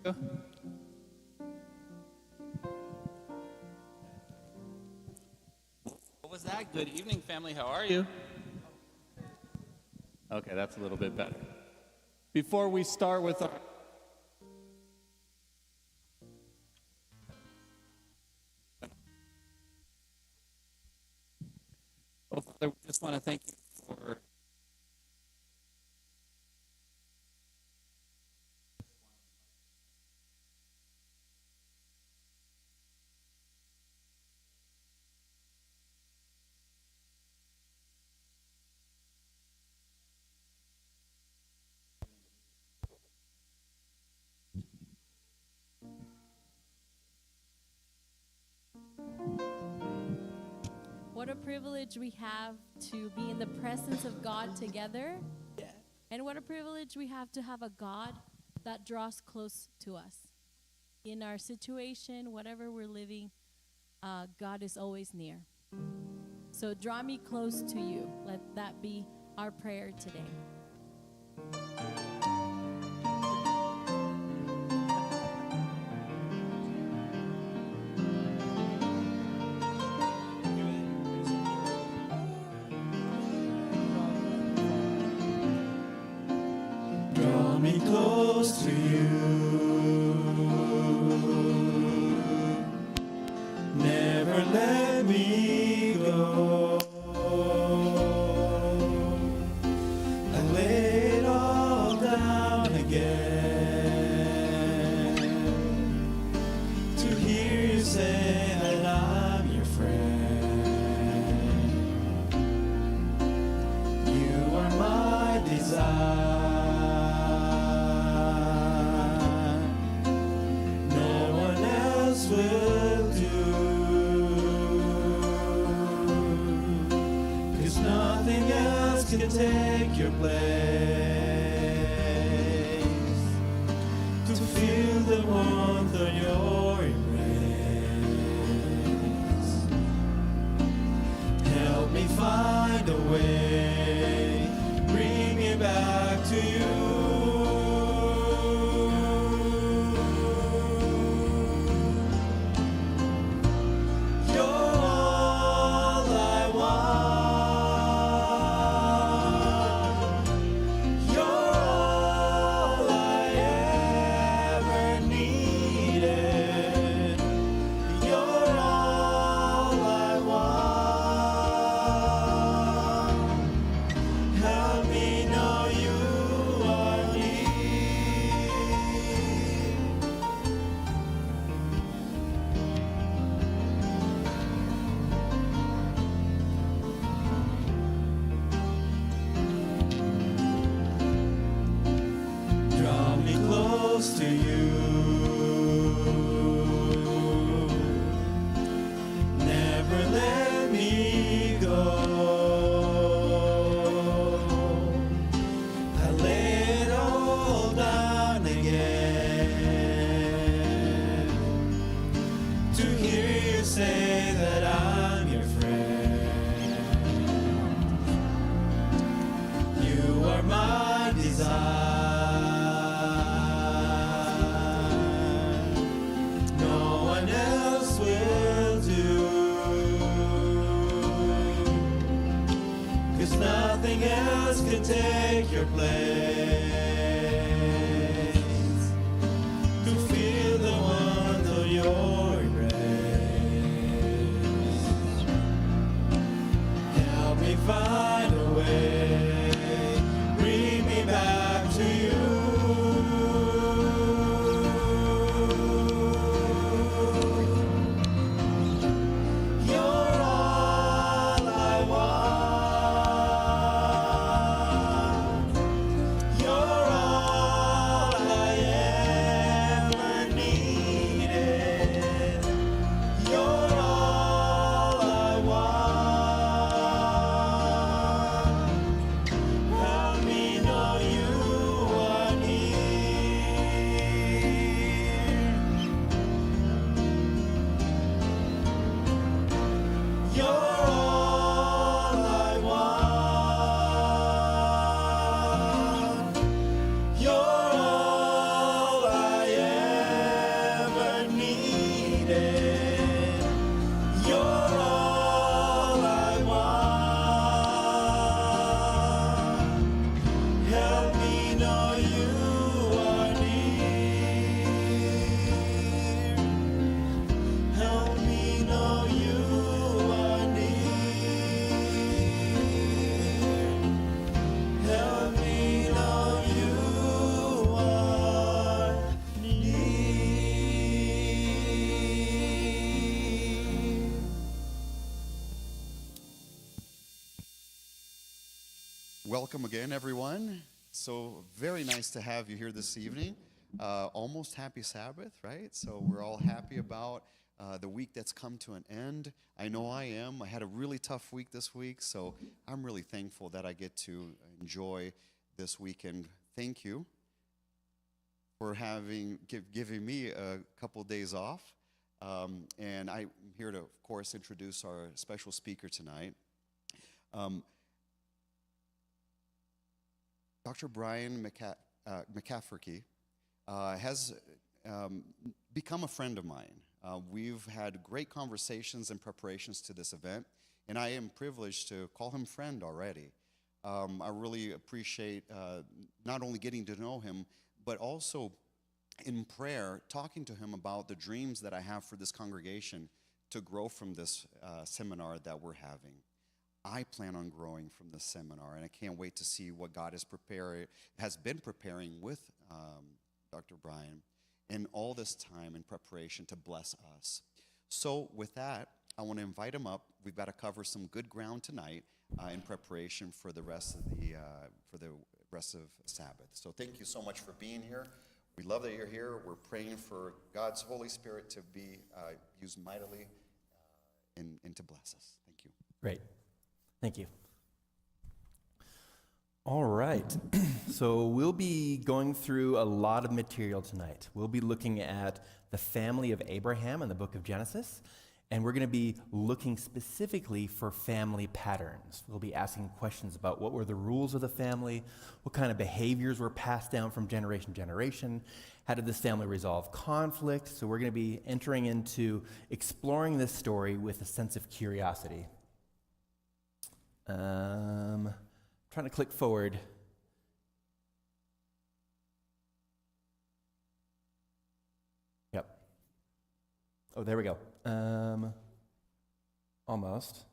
What was that? Good evening, family. How are you? Okay, that's a little bit better. Before we start with our Father, we just want to thank you for What a privilege we have to be in the presence of God together. Yeah. And what a privilege we have to have a God that draws close to us. In our situation, whatever we're living, God is always near. So draw me close to you. Let that be our prayer today. Draw me close to you. Never let me go. I lay it all down again to hear you say that I'm your friend. You are my desire. Will do, 'cause nothing else can take your place. To feel the warmth of your embrace, help me find a way, bring me back to you. To you, never let me go. I lay it all down again to hear you say that I'm your friend. You are my desire. Nothing else can take your place. To feel the warmth of your embrace, help me find a way, bring me back to you. needed. You're all I want. Help me know you are near. Help me know you are near. Help me know you are near. Welcome again, everyone. So very nice to have you here this evening. Almost happy Sabbath, right? So we're all happy about the week that's come to an end. I know I am. I had a really tough week this week, so I'm really thankful that I get to enjoy this weekend. Thank you for giving me a couple days off. And I'm here to, of course, introduce our special speaker tonight. Dr. Bryan Cafferky has become a friend of mine. We've had great conversations and preparations to this event, and I am privileged to call him friend already. I really appreciate not only getting to know him, but also in prayer, talking to him about the dreams that I have for this congregation to grow from this seminar that we're having. I plan on growing from this seminar, and I can't wait to see what God has been preparing with Dr. Bryan in all this time in preparation to bless us. So with that, I want to invite him up. We've got to cover some good ground tonight in preparation for the rest of Sabbath. So thank you so much for being here. We love that you're here. We're praying for God's Holy Spirit to be used mightily and to bless us. Thank you. Great. Thank you. All right. So we'll be going through a lot of material tonight. We'll be looking at the family of Abraham in the book of Genesis, and we're going to be looking specifically for family patterns. We'll be asking questions about what were the rules of the family, what kind of behaviors were passed down from generation to generation, how did this family resolve conflict. So we're going to be entering into exploring this story with a sense of curiosity. Trying to click forward. Yep. Oh, there we go. Almost.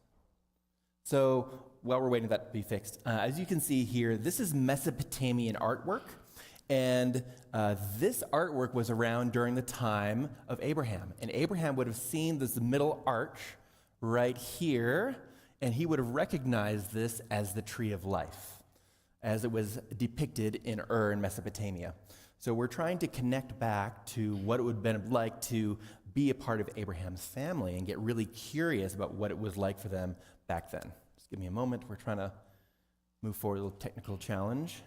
So while we're waiting for that to be fixed, as you can see here, this is Mesopotamian artwork. And this artwork was around during the time of Abraham. And Abraham would have seen this middle arch right here, and he would have recognized this as the tree of life, as it was depicted in Ur in Mesopotamia. So we're trying to connect back to what it would have been like to be a part of Abraham's family and get really curious about what it was like for them back then. Just give me a moment. We're trying to move forward, a little technical challenge.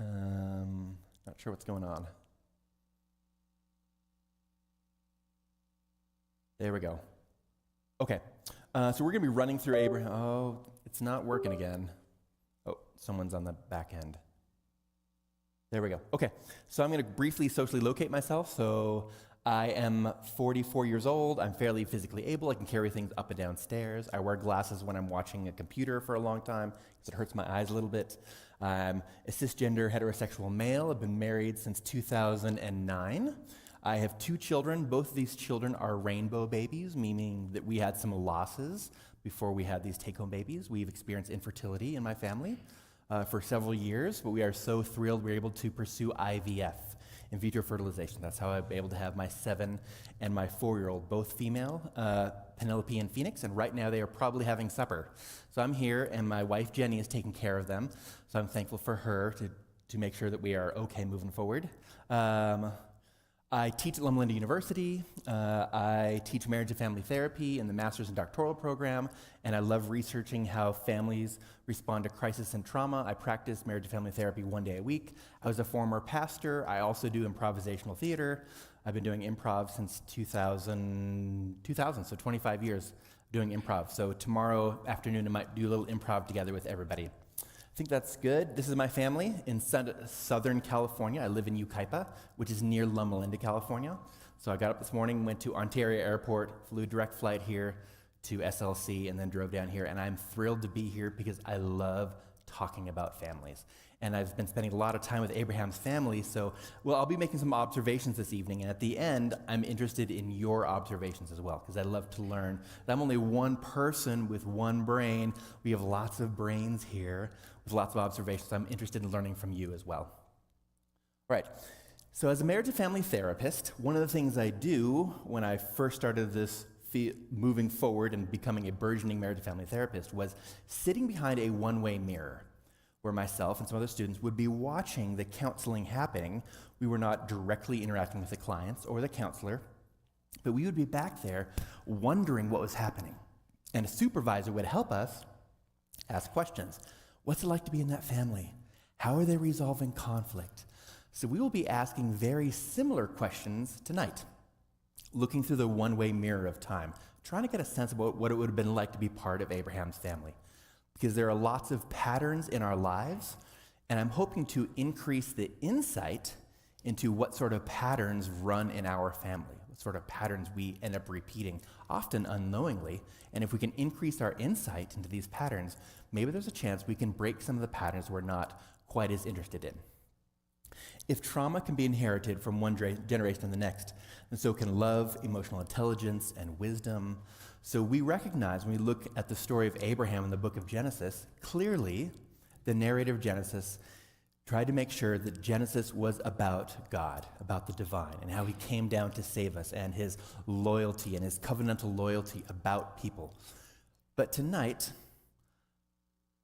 Not sure what's going on. There we go. Okay, so we're going to be running through Abraham. Oh, it's not working again. Oh, someone's on the back end. There we go. Okay, so I'm going to briefly socially locate myself. So I am 44 years old. I'm fairly physically able. I can carry things up and down stairs. I wear glasses when I'm watching a computer for a long time because it hurts my eyes a little bit. I'm a cisgender heterosexual male. I've been married since 2009. I have 2 children. Both of these children are rainbow babies, meaning that we had some losses before we had these take-home babies. We've experienced infertility in my family for several years, but we are so thrilled we're able to pursue IVF, in vitro fertilization. That's how I've been able to have my 7 and my 4-year-old, both female, Penelope and Phoenix, and right now they are probably having supper. So I'm here, and my wife Jenny is taking care of them, so I'm thankful for her to make sure that we are okay moving forward. I teach at Loma Linda University. I teach marriage and family therapy in the master's and doctoral program, and I love researching how families respond to crisis and trauma. I practice marriage and family therapy 1 day a week. I was a former pastor. I also do improvisational theater. I've been doing improv since 2000, so 25 years doing improv. So tomorrow afternoon, I might do a little improv together with everybody. I think that's good. This is my family in Southern California. I live in Yucaipa, which is near Loma Linda, California. So I got up this morning, went to Ontario Airport, flew direct flight here to SLC, and then drove down here. And I'm thrilled to be here because I love talking about families. And I've been spending a lot of time with Abraham's family, so I'll be making some observations this evening, and at the end, I'm interested in your observations as well, because I love to learn. I'm only one person with one brain. We have lots of brains here with lots of observations, so I'm interested in learning from you as well. All right, so as a marriage and family therapist, one of the things I do when I first started this moving forward and becoming a burgeoning marriage and family therapist was sitting behind a one-way mirror, where myself and some other students would be watching the counseling happening. We were not directly interacting with the clients or the counselor, but we would be back there wondering what was happening. And a supervisor would help us ask questions. What's it like to be in that family? How are they resolving conflict? So we will be asking very similar questions tonight, looking through the one-way mirror of time, trying to get a sense about what it would have been like to be part of Abraham's family. Because there are lots of patterns in our lives, and I'm hoping to increase the insight into what sort of patterns run in our family, what sort of patterns we end up repeating, often unknowingly. And if we can increase our insight into these patterns, maybe there's a chance we can break some of the patterns we're not quite as interested in. If trauma can be inherited from one generation to the next, then so can love, emotional intelligence, and wisdom. So we recognize when we look at the story of Abraham in the book of Genesis, clearly the narrator of Genesis tried to make sure that Genesis was about God, about the divine, and how he came down to save us, and his loyalty and his covenantal loyalty about people. But tonight,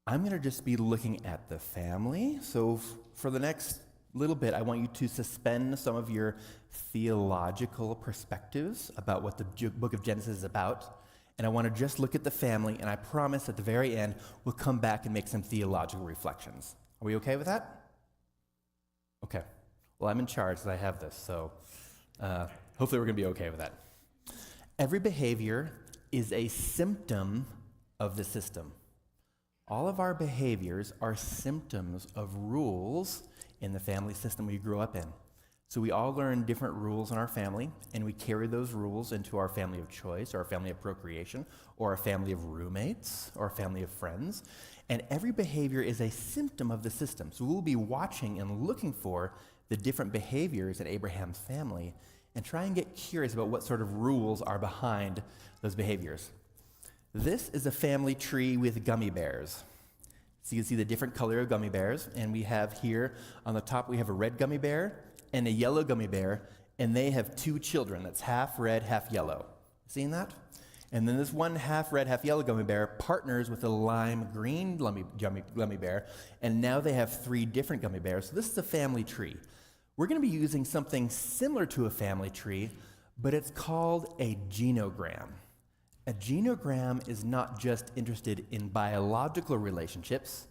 I'm going to just be looking at the family. So for the next little bit, I want you to suspend some of your theological perspectives about what the book of Genesis is about. And I want to just look at the family, and I promise at the very end, we'll come back and make some theological reflections. Are we okay with that? Okay. Well, I'm in charge, so I have this, so hopefully we're going to be okay with that. Every behavior is a symptom of the system. All of our behaviors are symptoms of rules in the family system we grew up in. So we all learn different rules in our family, and we carry those rules into our family of choice, or our family of procreation, or our family of roommates, or our family of friends. And every behavior is a symptom of the system. So we'll be watching and looking for the different behaviors in Abraham's family and try and get curious about what sort of rules are behind those behaviors. This is a family tree with gummy bears. So you can see the different color of gummy bears, and we have here on the top, we have a red gummy bear and a yellow gummy bear, and they have two children that's half red, half yellow. Seeing that? And then this one half red, half yellow gummy bear partners with a lime green gummy bear, and now they have three different gummy bears. So this is a family tree. We're going to be using something similar to a family tree, but it's called a genogram. A genogram is not just interested in biological relationships,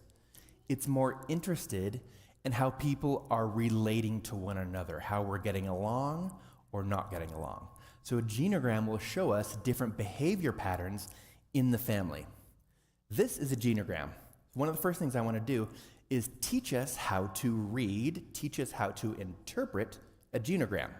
it's more interested in how people are relating to one another, how we're getting along or not getting along. So a genogram will show us different behavior patterns in the family. This is a genogram. One of the first things I want to do is teach us how to read, teach us how to interpret a genogram.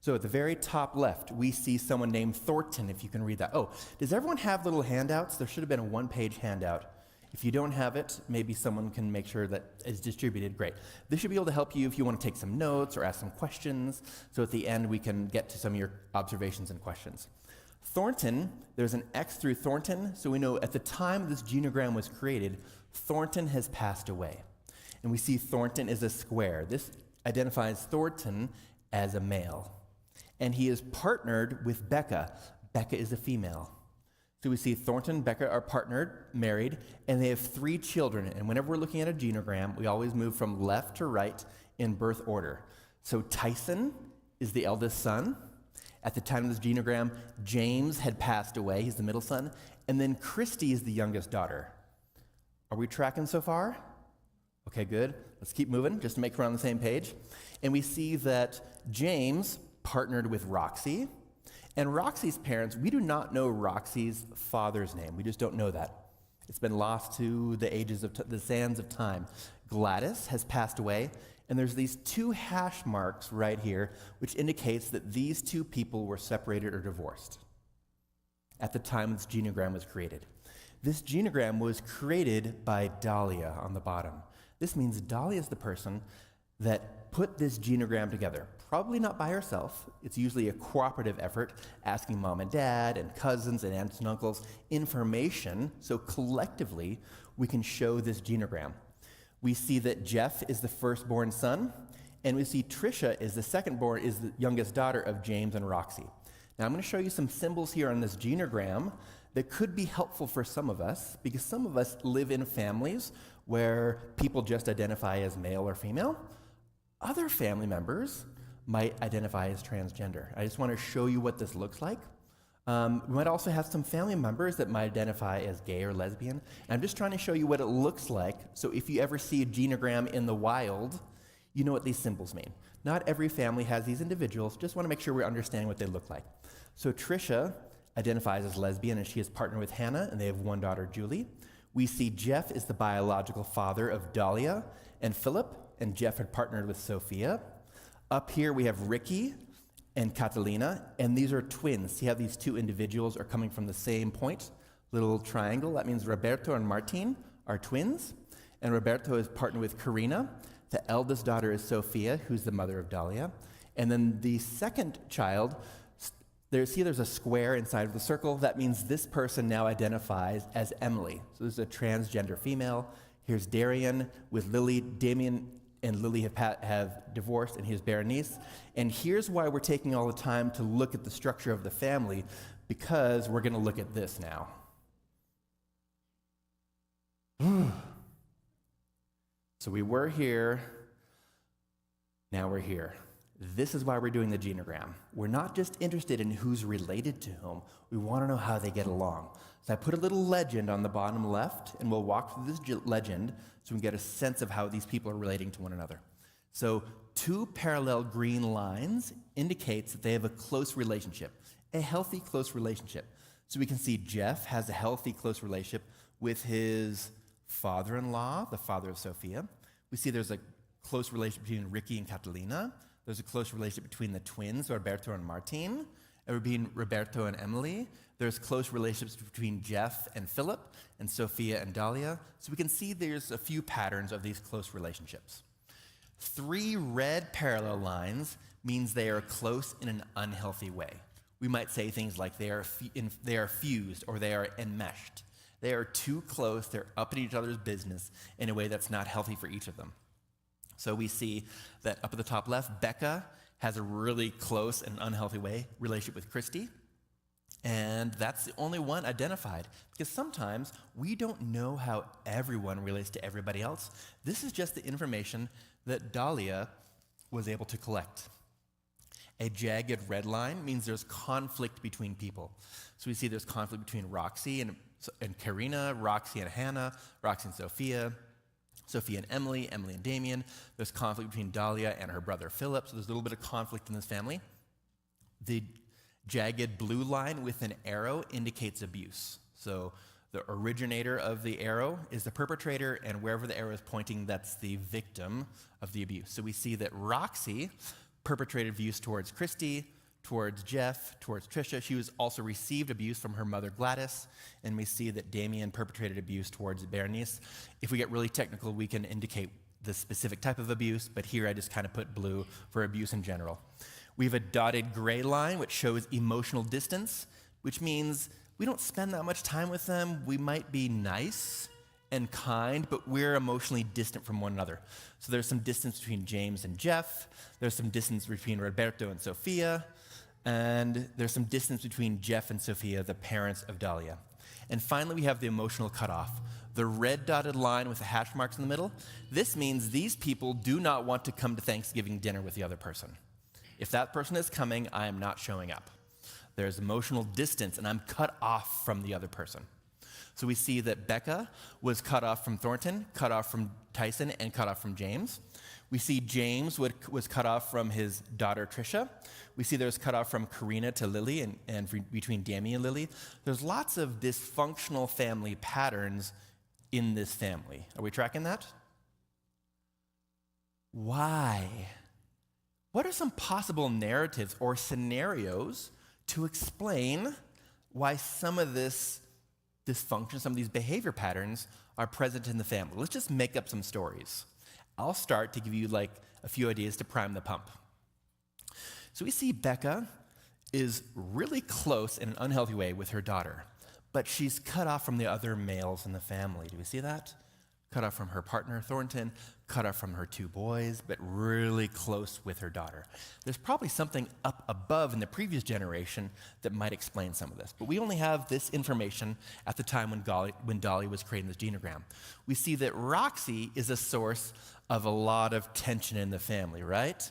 So at the very top left, we see someone named Thornton, if you can read that. Oh, does everyone have little handouts? There should have been a one-page handout. If you don't have it, maybe someone can make sure that it's distributed. Great. This should be able to help you if you want to take some notes or ask some questions. So at the end, we can get to some of your observations and questions. Thornton, there's an X through Thornton, so we know at the time this genogram was created, Thornton has passed away. And we see Thornton as a square. This identifies Thornton as a male. And he is partnered with Becca. Becca is a female. So we see Thornton and Becca are partnered, married, and they have 3 children. And whenever we're looking at a genogram, we always move from left to right in birth order. So Tyson is the eldest son. At the time of this genogram, James had passed away. He's the middle son. And then Christy is the youngest daughter. Are we tracking so far? Okay, good. Let's keep moving just to make sure we're on the same page. And we see that James partnered with Roxy. And Roxy's parents, we do not know Roxy's father's name. We just don't know that. It's been lost to the ages of the sands of time. Gladys has passed away, and there's these two hash marks right here, which indicates that these two people were separated or divorced at the time this genogram was created. This genogram was created by Dahlia on the bottom. This means Dahlia is the person that put this genogram together. Probably not by herself. It's usually a cooperative effort, asking mom and dad and cousins and aunts and uncles information, so collectively we can show this genogram. We see that Jeff is the firstborn son, and we see Trisha is the youngest daughter of James and Roxy. Now I'm going to show you some symbols here on this genogram that could be helpful for some of us, because some of us live in families where people just identify as male or female. Other family members might identify as transgender. I just want to show you what this looks like. We might also have some family members that might identify as gay or lesbian. And I'm just trying to show you what it looks like, so if you ever see a genogram in the wild, you know what these symbols mean. Not every family has these individuals, just want to make sure we're understanding what they look like. So Trisha identifies as lesbian, and she is partnered with Hannah, and they have one daughter, Julie. We see Jeff is the biological father of Dahlia and Philip, and Jeff had partnered with Sophia. Up here we have Ricky and Catalina, and these are twins. See how these two individuals are coming from the same point? Little triangle. That means Roberto and Martin are twins, and Roberto is partnered with Karina. The eldest daughter is Sophia, who's the mother of Dahlia. And then the second child, there's a square inside of the circle. That means this person now identifies as Emily. So this is a transgender female. Here's Darian with Lily. Damien and Lily have divorced, and here's Berenice. And here's why we're taking all the time to look at the structure of the family, because we're going to look at this now. So we were here, now we're here. This is why we're doing the genogram. We're not just interested in who's related to whom. We want to know how they get along. So I put a little legend on the bottom left, and we'll walk through this legend so we can get a sense of how these people are relating to one another. So 2 parallel green lines indicates that they have a close relationship, a healthy, close relationship. So we can see Jeff has a healthy, close relationship with his father-in-law, the father of Sophia. We see there's a close relationship between Ricky and Catalina. There's a close relationship between the twins, Roberto and Martin, and between Roberto and Emily. There's close relationships between Jeff and Philip, and Sophia and Dahlia. So we can see there's a few patterns of these close relationships. 3 red parallel lines means they are close in an unhealthy way. We might say things like they are fused or they are enmeshed. They are too close, they're up in each other's business in a way that's not healthy for each of them. So we see that up at the top left, Becca has a really close and unhealthy relationship with Christy. And that's the only one identified, because sometimes we don't know how everyone relates to everybody else. This is just the information that Dahlia was able to collect. A jagged red line means there's conflict between people. So we see there's conflict between Roxy and Karina, Roxy and Hannah, Roxy and Sophia, Sophia and Emily, Emily and Damien. There's conflict between Dahlia and her brother Philip, so there's a little bit of conflict in this family. The jagged blue line with an arrow indicates abuse. So the originator of the arrow is the perpetrator, and wherever the arrow is pointing, that's the victim of the abuse. So we see that Roxy perpetrated abuse towards Christy, towards Jeff, towards Trisha. She was also received abuse from her mother Gladys, and we see that Damien perpetrated abuse towards Berenice. If we get really technical, we can indicate the specific type of abuse, but here I just kind of put blue for abuse in general. We have a dotted gray line, which shows emotional distance, which means we don't spend that much time with them. We might be nice and kind, but we're emotionally distant from one another. So there's some distance between James and Jeff. There's some distance between Roberto and Sophia. And there's some distance between Jeff and Sophia, the parents of Dahlia. And finally, we have the emotional cutoff. The red dotted line with the hash marks in the middle. This means these people do not want to come to Thanksgiving dinner with the other person. If that person is coming, I am not showing up. There's emotional distance, and I'm cut off from the other person. So we see that Becca was cut off from Thornton, cut off from Tyson, and cut off from James. We see James was cut off from his daughter Trisha. We see there's cut off from Karina to Lily and between Dammy and Lily. There's lots of dysfunctional family patterns in this family. Are we tracking that? Why? What are some possible narratives or scenarios to explain why some of this dysfunction, some of these behavior patterns are present in the family? Let's just make up some stories. I'll start to give you like a few ideas to prime the pump. So we see Becca is really close in an unhealthy way with her daughter, but she's cut off from the other males in the family. Do we see that? Cut off from her partner, Thornton, cut off from her two boys, but really close with her daughter. There's probably something up above in the previous generation that might explain some of this, but we only have this information at the time when Dolly was creating this genogram. We see that Roxy is a source of a lot of tension in the family, right?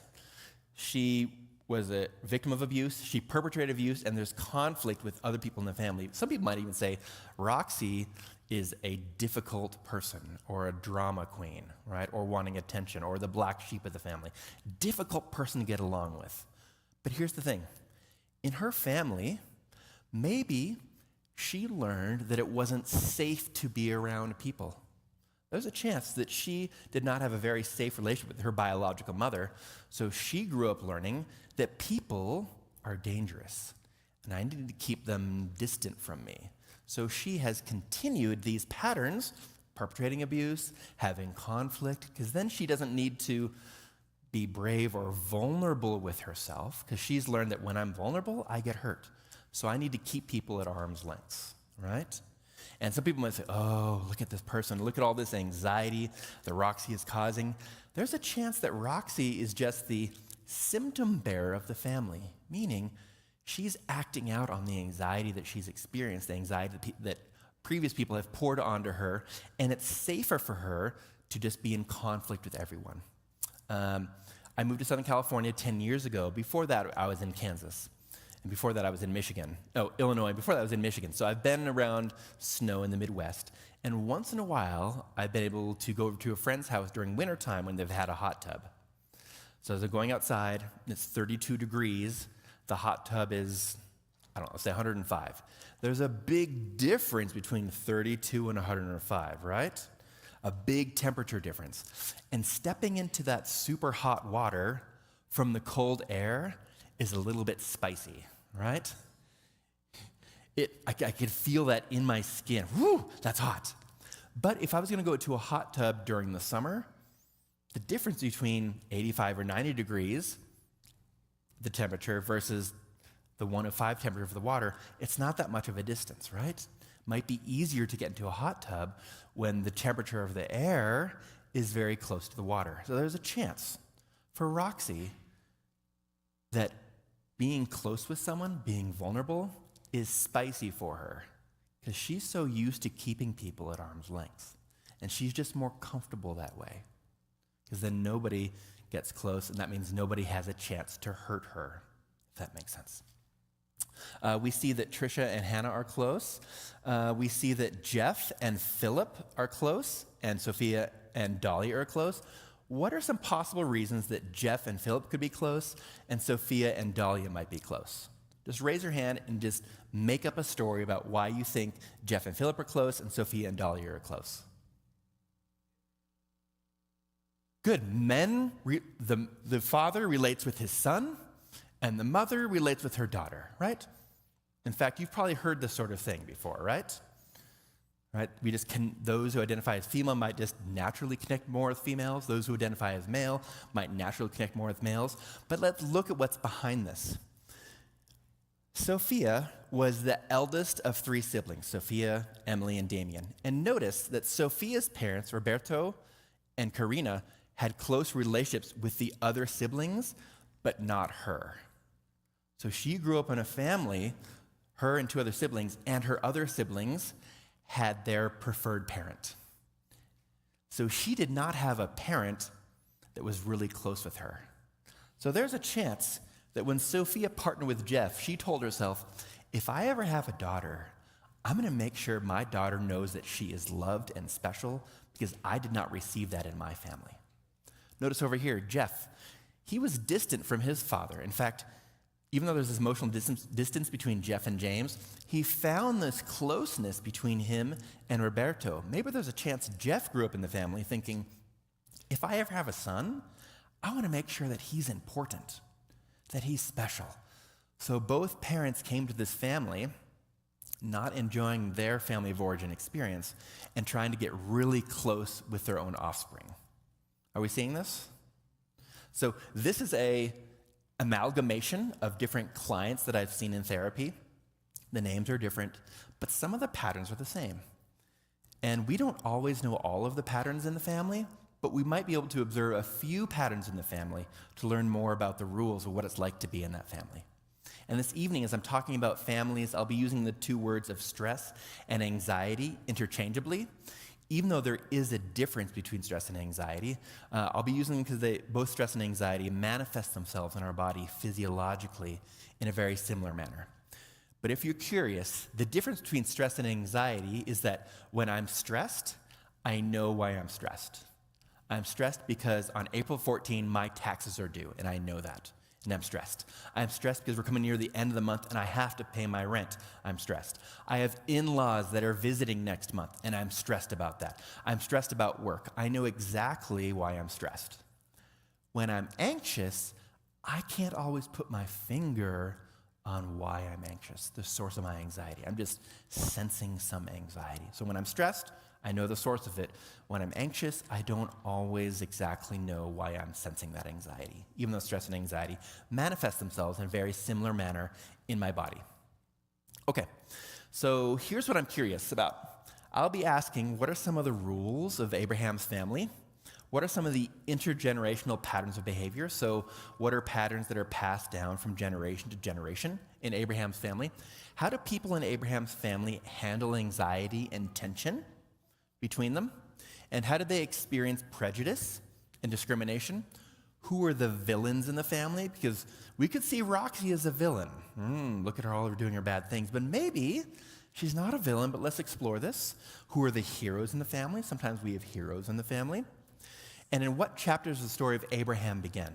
She was a victim of abuse, she perpetrated abuse, and there's conflict with other people in the family. Some people might even say Roxy is a difficult person or a drama queen, right? Or wanting attention, or the black sheep of the family. Difficult person to get along with. But here's the thing. In her family, maybe she learned that it wasn't safe to be around people. There's a chance that she did not have a very safe relationship with her biological mother, so she grew up learning that people are dangerous, and I need to keep them distant from me. So she has continued these patterns, perpetrating abuse, having conflict, because then she doesn't need to be brave or vulnerable with herself, because she's learned that when I'm vulnerable, I get hurt. So I need to keep people at arm's length, right? And some people might say, oh, look at this person, look at all this anxiety that Roxy is causing. There's a chance that Roxy is just the symptom bearer of the family, meaning she's acting out on the anxiety that she's experienced, the anxiety that previous people have poured onto her, and it's safer for her to just be in conflict with everyone. I moved to Southern California 10 years ago. Before that, I was in Kansas. And before that, I was in Illinois. Before that, I was in Michigan. So I've been around snow in the Midwest. And once in a while, I've been able to go over to a friend's house during wintertime when they've had a hot tub. So as I'm going outside, it's 32 degrees. The hot tub is, say 105. There's a big difference between 32 and 105, right? A big temperature difference. And stepping into that super hot water from the cold air is a little bit spicy, right? I could feel that in my skin. Woo, that's hot. But if I was going to go to a hot tub during the summer, the difference between 85 or 90 degrees, the temperature, versus the 105 temperature of the water, it's not that much of a distance, right? Might be easier to get into a hot tub when the temperature of the air is very close to the water. So there's a chance for Roxy that being close with someone, being vulnerable, is spicy for her because she's so used to keeping people at arm's length. And she's just more comfortable that way because then nobody gets close, and that means nobody has a chance to hurt her, if that makes sense. We see that Trisha and Hannah are close. We see that Jeff and Philip are close, and Sophia and Dolly are close. What are some possible reasons that Jeff and Philip could be close, and Sophia and Dahlia might be close? Just raise your hand and just make up a story about why you think Jeff and Philip are close and Sophia and Dahlia are close. Good. Men, the father relates with his son, and the mother relates with her daughter, right? In fact, you've probably heard this sort of thing before, right? Right? Those who identify as female might just naturally connect more with females. Those who identify as male might naturally connect more with males. But let's look at what's behind this. Sophia was the eldest of three siblings, Sophia, Emily, and Damien. And notice that Sophia's parents, Roberto and Karina, had close relationships with the other siblings, but not her. So she grew up in a family, her and two other siblings, and her other siblings had their preferred parent. So she did not have a parent that was really close with her. So there's a chance that when Sophia partnered with Jeff, she told herself, if I ever have a daughter, I'm going to make sure my daughter knows that she is loved and special because I did not receive that in my family. Notice over here, Jeff, he was distant from his father. In fact, even though there's this emotional distance between Jeff and James, he found this closeness between him and Roberto. Maybe there's a chance Jeff grew up in the family thinking, if I ever have a son, I want to make sure that he's important, that he's special. So both parents came to this family not enjoying their family of origin experience and trying to get really close with their own offspring. Are we seeing this? So this is a amalgamation of different clients that I've seen in therapy. The names are different, but some of the patterns are the same. And we don't always know all of the patterns in the family, but we might be able to observe a few patterns in the family to learn more about the rules of what it's like to be in that family. And this evening, as I'm talking about families, I'll be using the two words of stress and anxiety interchangeably. Even though there is a difference between stress and anxiety, I'll be using them because both stress and anxiety manifest themselves in our body physiologically in a very similar manner. But if you're curious, the difference between stress and anxiety is that when I'm stressed, I know why I'm stressed. I'm stressed because on April 14, my taxes are due, and I know that. And I'm stressed. I'm stressed because we're coming near the end of the month and I have to pay my rent. I'm stressed. I have in-laws that are visiting next month and I'm stressed about that. I'm stressed about work. I know exactly why I'm stressed. When I'm anxious, I can't always put my finger on why I'm anxious, the source of my anxiety. I'm just sensing some anxiety. So when I'm stressed, I know the source of it. When I'm anxious, I don't always exactly know why I'm sensing that anxiety, even though stress and anxiety manifest themselves in a very similar manner in my body. Okay, so here's what I'm curious about. I'll be asking, what are some of the rules of Abraham's family? What are some of the intergenerational patterns of behavior? So what are patterns that are passed down from generation to generation in Abraham's family? How do people in Abraham's family handle anxiety and tension between them? And how did they experience prejudice and discrimination? Who are the villains in the family? Because we could see Roxy as a villain. Look at her all doing her bad things. But maybe she's not a villain, but let's explore this. Who are the heroes in the family? Sometimes we have heroes in the family. And in what chapter does the story of Abraham begin?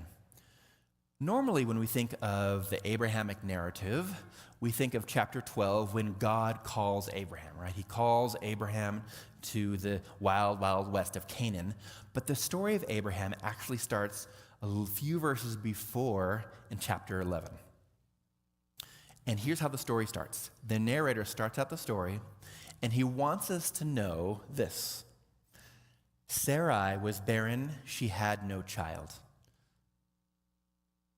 Normally, when we think of the Abrahamic narrative, we think of chapter 12 when God calls Abraham, right? He calls Abraham to the wild, wild west of Canaan. But the story of Abraham actually starts a few verses before in chapter 11. And here's how the story starts. The narrator starts out the story, and he wants us to know this. Sarai was barren, she had no child.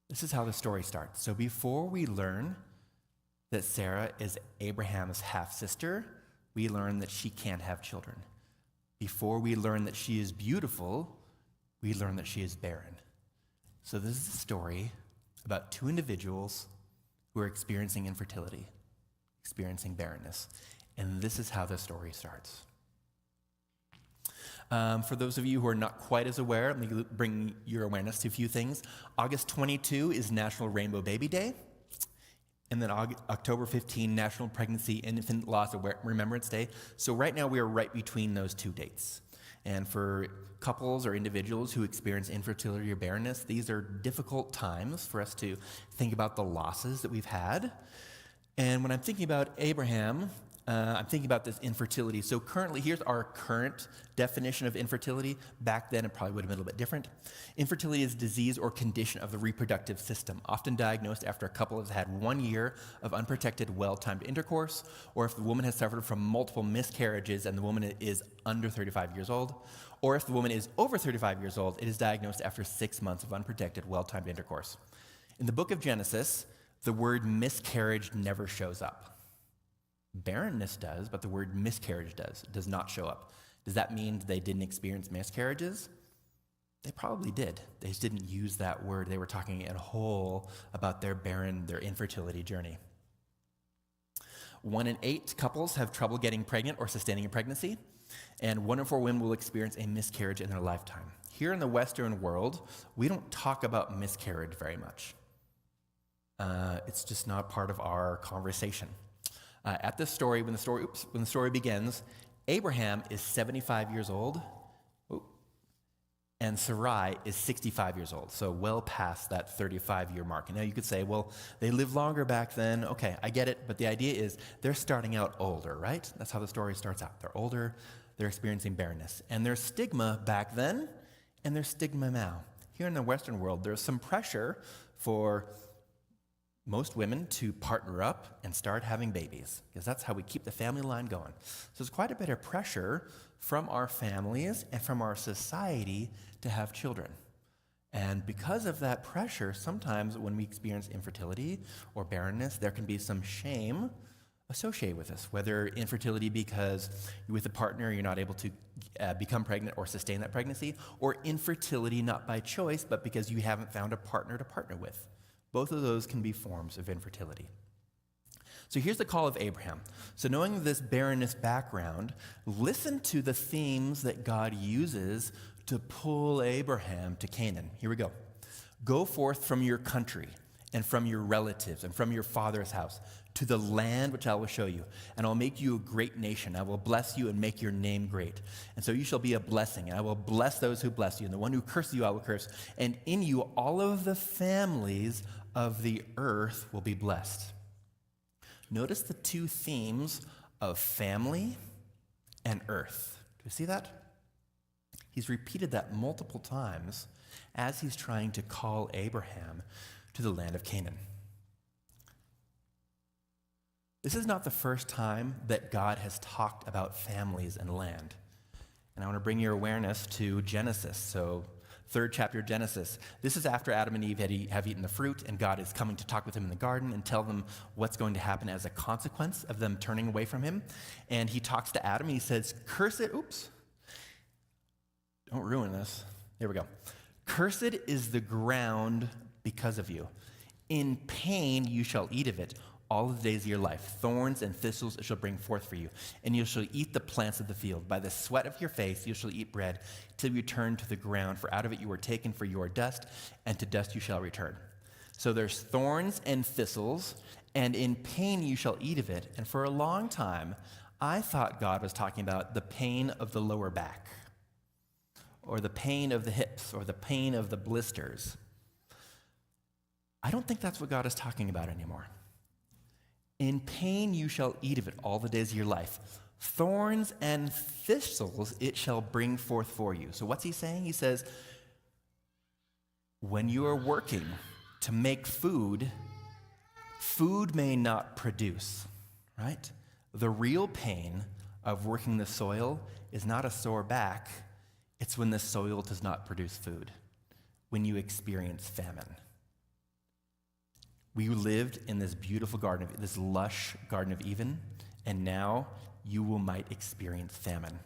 This is how the story starts. So before we learn that Sarah is Abraham's half-sister, we learn that she can't have children. Before we learn that she is beautiful, we learn that she is barren. So this is a story about two individuals who are experiencing infertility, experiencing barrenness. And this is how the story starts. For those of you who are not quite as aware, let me bring your awareness to a few things. August 22 is National Rainbow Baby Day. And then October 15, National Pregnancy and Infant Loss Remembrance Day. So right now we are right between those two dates. And for couples or individuals who experience infertility or barrenness, these are difficult times for us to think about the losses that we've had. And when I'm thinking about Abraham, I'm thinking about this infertility. So currently, here's our current definition of infertility. Back then, it probably would have been a little bit different. Infertility is a disease or condition of the reproductive system, often diagnosed after a couple has had 1 year of unprotected, well-timed intercourse, or if the woman has suffered from multiple miscarriages and the woman is under 35 years old, or if the woman is over 35 years old, it is diagnosed after 6 months of unprotected, well-timed intercourse. In the book of Genesis, the word miscarriage never shows up. Barrenness does, but the word miscarriage does not show up. Does that mean they didn't experience miscarriages? They probably did. They just didn't use that word. They were talking in whole about their infertility journey. 1 in 8 couples have trouble getting pregnant or sustaining a pregnancy, and 1 in 4 women will experience a miscarriage in their lifetime. Here in the Western world, we don't talk about miscarriage very much. It's just not part of our conversation. At this story, when the story begins, Abraham is 75 years old, and Sarai is 65 years old, so well past that 35-year mark. And now you could say, well, they lived longer back then. Okay, I get it, but the idea is they're starting out older, right? That's how the story starts out. They're older, they're experiencing barrenness. And there's stigma back then, and there's stigma now. Here in the Western world, there's some pressure for most women to partner up and start having babies, because that's how we keep the family line going. So there's quite a bit of pressure from our families and from our society to have children. And because of that pressure, sometimes when we experience infertility or barrenness, there can be some shame associated with this, whether infertility because you're with a partner, you're not able to become pregnant or sustain that pregnancy, or infertility not by choice, but because you haven't found a partner to partner with. Both of those can be forms of infertility. So here's the call of Abraham. So knowing this barrenness background, listen to the themes that God uses to pull Abraham to Canaan. Here we go. Go forth from your country and from your relatives and from your father's house to the land which I will show you, and I'll make you a great nation. I will bless you and make your name great. And so you shall be a blessing, and I will bless those who bless you, and the one who curses you I will curse. And in you all of the families of the earth will be blessed. Notice the two themes of family and earth. Do you see that? He's repeated that multiple times as he's trying to call Abraham to the land of Canaan. This is not the first time that God has talked about families and land. And I want to bring your awareness to Genesis. So, third chapter of Genesis. This is after Adam and Eve have eaten the fruit, and God is coming to talk with them in the garden and tell them what's going to happen as a consequence of them turning away from him. And he talks to Adam, and he says, curse it. Oops. Don't ruin this. There we go. Cursed is the ground because of you. In pain you shall eat of it all the days of your life. Thorns and thistles it shall bring forth for you, and you shall eat the plants of the field. By the sweat of your face you shall eat bread till you return to the ground, for out of it you were taken, for you are dust, and to dust you shall return. So there's thorns and thistles, and in pain you shall eat of it. And for a long time, I thought God was talking about the pain of the lower back, or the pain of the hips, or the pain of the blisters. I don't think that's what God is talking about anymore. In pain you shall eat of it all the days of your life. Thorns and thistles it shall bring forth for you. So what's he saying? He says, when you are working to make food, food may not produce, right? The real pain of working the soil is not a sore back. It's when the soil does not produce food, when you experience famine. We lived in this beautiful garden, this lush Garden of Eden, and now you might experience famine.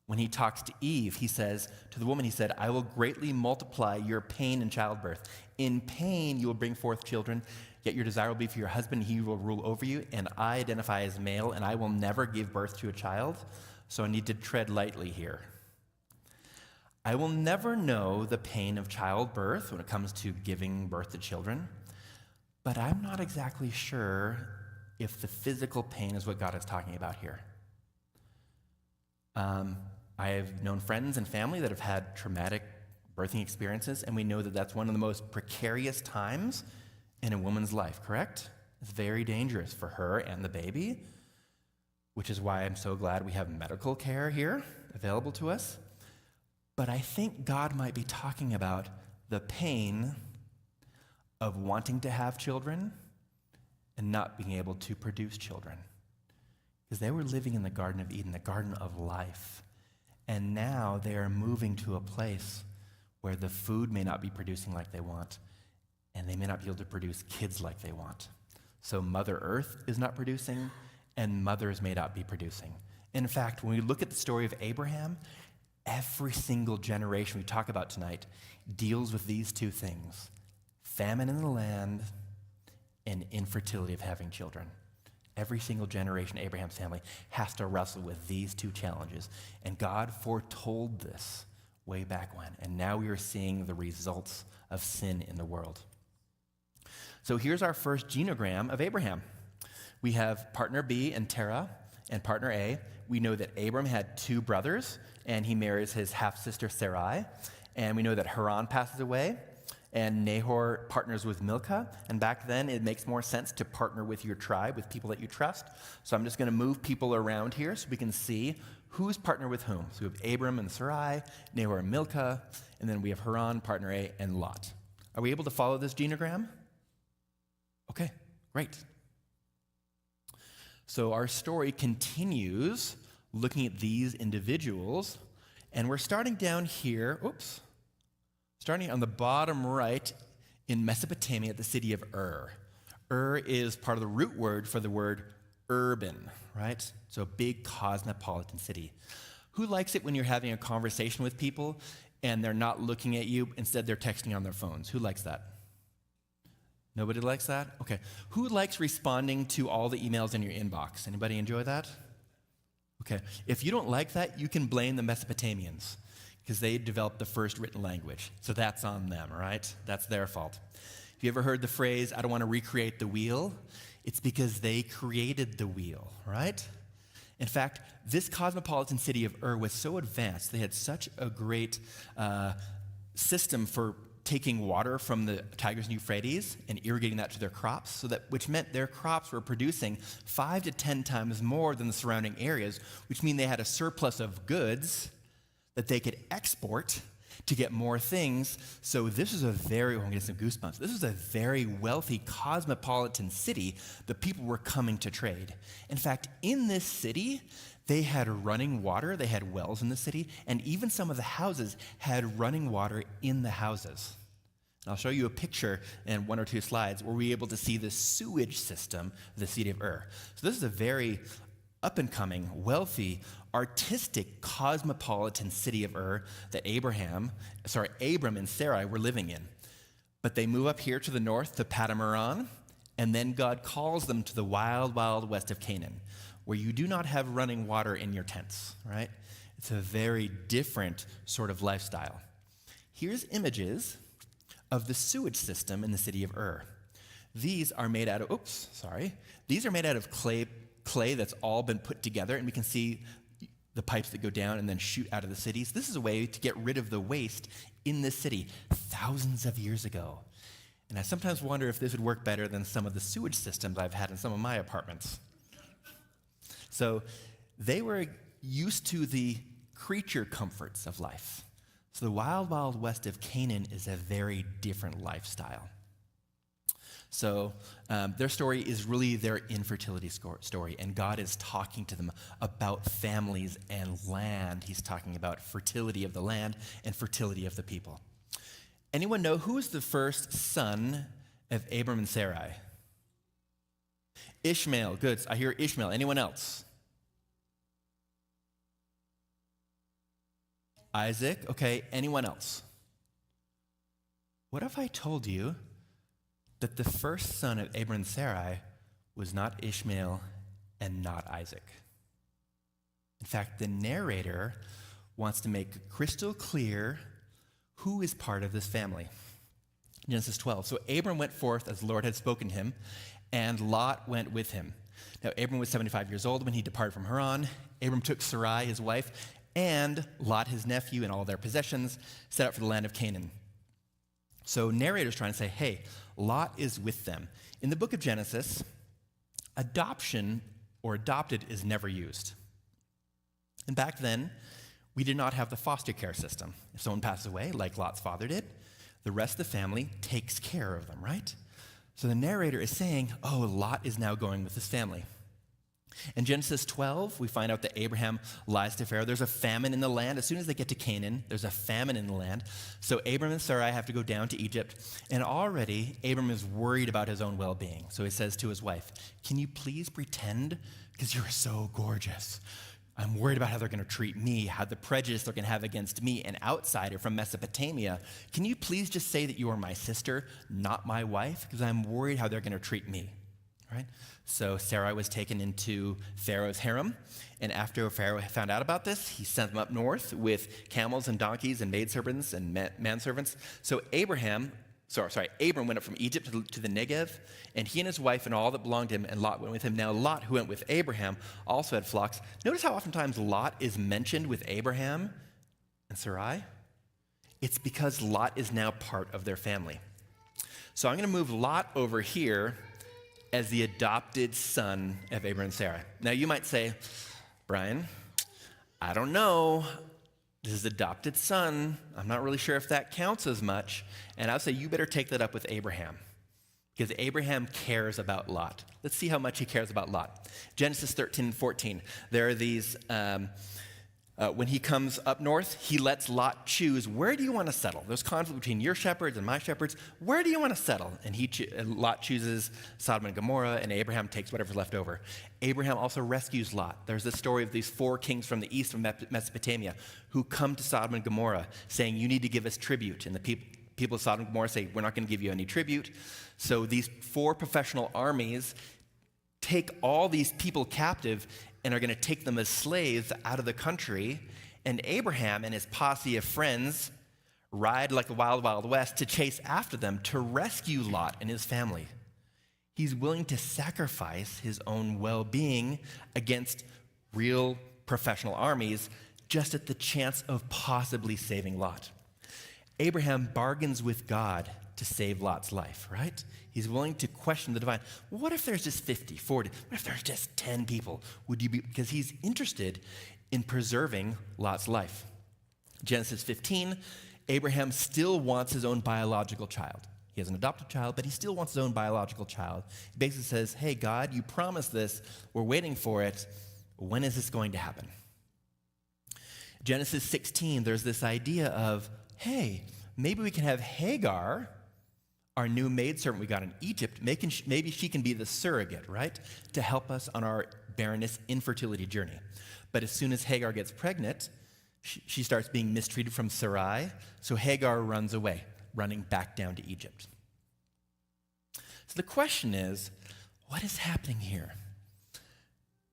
When he talks to Eve, he says, to the woman, he said, I will greatly multiply your pain in childbirth. In pain you will bring forth children, yet your desire will be for your husband, he will rule over you, and I identify as male, and I will never give birth to a child, so I need to tread lightly here. I will never know the pain of childbirth when it comes to giving birth to children, but I'm not exactly sure if the physical pain is what God is talking about here. I have known friends and family that have had traumatic birthing experiences, and we know that that's one of the most precarious times in a woman's life, correct? It's very dangerous for her and the baby, which is why I'm so glad we have medical care here available to us. But I think God might be talking about the pain of wanting to have children and not being able to produce children. Because they were living in the Garden of Eden, the garden of life. And now they are moving to a place where the food may not be producing like they want, and they may not be able to produce kids like they want. So Mother Earth is not producing, and mothers may not be producing. In fact, when we look at the story of Abraham, every single generation we talk about tonight deals with these two things: famine in the land and infertility of having children. Every single generation of Abraham's family has to wrestle with these two challenges. And God foretold this way back when. And now we are seeing the results of sin in the world. So here's our first genogram of Abraham. We have partner B and Terah and partner A. We know that Abram had 2 brothers, and he marries his half-sister Sarai. And we know that Haran passes away, and Nahor partners with Milcah. And back then, it makes more sense to partner with your tribe, with people that you trust. So I'm just going to move people around here so we can see who's partnered with whom. So we have Abram and Sarai, Nahor and Milcah, and then we have Haran, partner A, and Lot. Are we able to follow this genogram? Okay, great. So our story continues looking at these individuals, and we're starting down here, starting on the bottom right in Mesopotamia at the city of Ur. Ur is part of the root word for the word urban, right? So a big cosmopolitan city. Who likes it when you're having a conversation with people and they're not looking at you, instead they're texting on their phones? Who likes that? Nobody likes that? Okay. Who likes responding to all the emails in your inbox? Anybody enjoy that? Okay. If you don't like that, you can blame the Mesopotamians because they developed the first written language. So that's on them, right? That's their fault. Have you ever heard the phrase, I don't want to recreate the wheel? It's because they created the wheel, right? In fact, this cosmopolitan city of Ur was so advanced, they had such a great system for taking water from the Tigris and Euphrates and irrigating that to their crops, which meant their crops were producing 5 to 10 times more than the surrounding areas, which mean they had a surplus of goods that they could export to get more things. So this is I'm getting some goosebumps. This is a very wealthy cosmopolitan city. The people were coming to trade. In fact, in this city, they had running water, they had wells in the city, and even some of the houses had running water in the houses. And I'll show you a picture in 1 or 2 slides where we're able to see the sewage system of the city of Ur. So this is a very up-and-coming, wealthy, artistic, cosmopolitan city of Ur that Abram and Sarai were living in. But they move up here to the north to Padamaran, and then God calls them to the wild, wild west of Canaan, where you do not have running water in your tents, right? It's a very different sort of lifestyle. Here's images of the sewage system in the city of Ur. These are made out of, these are made out of clay that's all been put together, and we can see the pipes that go down and then shoot out of the cities. This is a way to get rid of the waste in this city thousands of years ago. And I sometimes wonder if this would work better than some of the sewage systems I've had in some of my apartments. So they were used to the creature comforts of life. So the wild, wild west of Canaan is a very different lifestyle. So their story is really their infertility story, and God is talking to them about families and land. He's talking about fertility of the land and fertility of the people. Anyone know who was the first son of Abram and Sarai? Ishmael. Good. I hear Ishmael. Anyone else? Isaac. Okay. Anyone else? What if I told you that the first son of Abram and Sarai was not Ishmael and not Isaac? In fact, the narrator wants to make crystal clear who is part of this family. Genesis 12. So Abram went forth as the Lord had spoken to him, and Lot went with him. Now, Abram was 75 years old when he departed from Haran. Abram took Sarai, his wife, and Lot, his nephew, and all their possessions, set out for the land of Canaan. So narrator's trying to say, hey, Lot is with them. In the book of Genesis, adoption or adopted is never used. And back then, we did not have the foster care system. If someone passes away, like Lot's father did, the rest of the family takes care of them, right? So the narrator is saying, oh, Lot is now going with his family. In Genesis 12, we find out that Abraham lies to Pharaoh. There's a famine in the land. As soon as they get to Canaan, there's a famine in the land. So Abram and Sarai have to go down to Egypt. And already, Abram is worried about his own well-being. So he says to his wife, can you please pretend, because you're so gorgeous, I'm worried about how they're going to treat me, how the prejudice they're going to have against me, an outsider from Mesopotamia. Can you please just say that you are my sister, not my wife? Because I'm worried how they're going to treat me. Right? So Sarai was taken into Pharaoh's harem, and after Pharaoh found out about this, he sent them up north with camels and donkeys and maidservants and manservants. So Abraham Abram went up from Egypt to the Negev, and he and his wife and all that belonged to him, and Lot went with him. Now Lot, who went with Abraham, also had flocks. Notice how oftentimes Lot is mentioned with Abraham and Sarai? It's because Lot is now part of their family. So I'm going to move Lot over here as the adopted son of Abraham and Sarah. Now you might say, Bryan, I don't know. This is adopted son. I'm not really sure if that counts as much. And I would say you better take that up with Abraham, because Abraham cares about Lot. Let's see how much he cares about Lot. Genesis 13:14. There are these, when he comes up north, he lets Lot choose, where do you want to settle? There's conflict between your shepherds and my shepherds. Where do you want to settle? And Lot chooses Sodom and Gomorrah, and Abraham takes whatever's left over. Abraham also rescues Lot. There's the story of these 4 kings from the east of Mesopotamia who come to Sodom and Gomorrah saying, you need to give us tribute. And the people of Sodom and Gomorrah say, we're not going to give you any tribute. So these 4 professional armies take all these people captive and are going to take them as slaves out of the country. And Abraham and his posse of friends ride like the wild, wild west to chase after them to rescue Lot and his family. He's willing to sacrifice his own well-being against real professional armies just at the chance of possibly saving Lot. Abraham bargains with God to save Lot's life, right? He's willing to question the divine. Well, what if there's just 50, 40? What if there's just 10 people? Would you be, because he's interested in preserving Lot's life. Genesis 15, Abraham still wants his own biological child. He has an adopted child, but he still wants his own biological child. He basically says, hey, God, you promised this. We're waiting for it. When is this going to happen? Genesis 16, there's this idea of, hey, maybe we can have Hagar, our new maidservant we got in Egypt, maybe she can be the surrogate, right, to help us on our barrenness infertility journey. But as soon as Hagar gets pregnant, she starts being mistreated from Sarai, so Hagar runs away, running back down to Egypt. So the question is, what is happening here?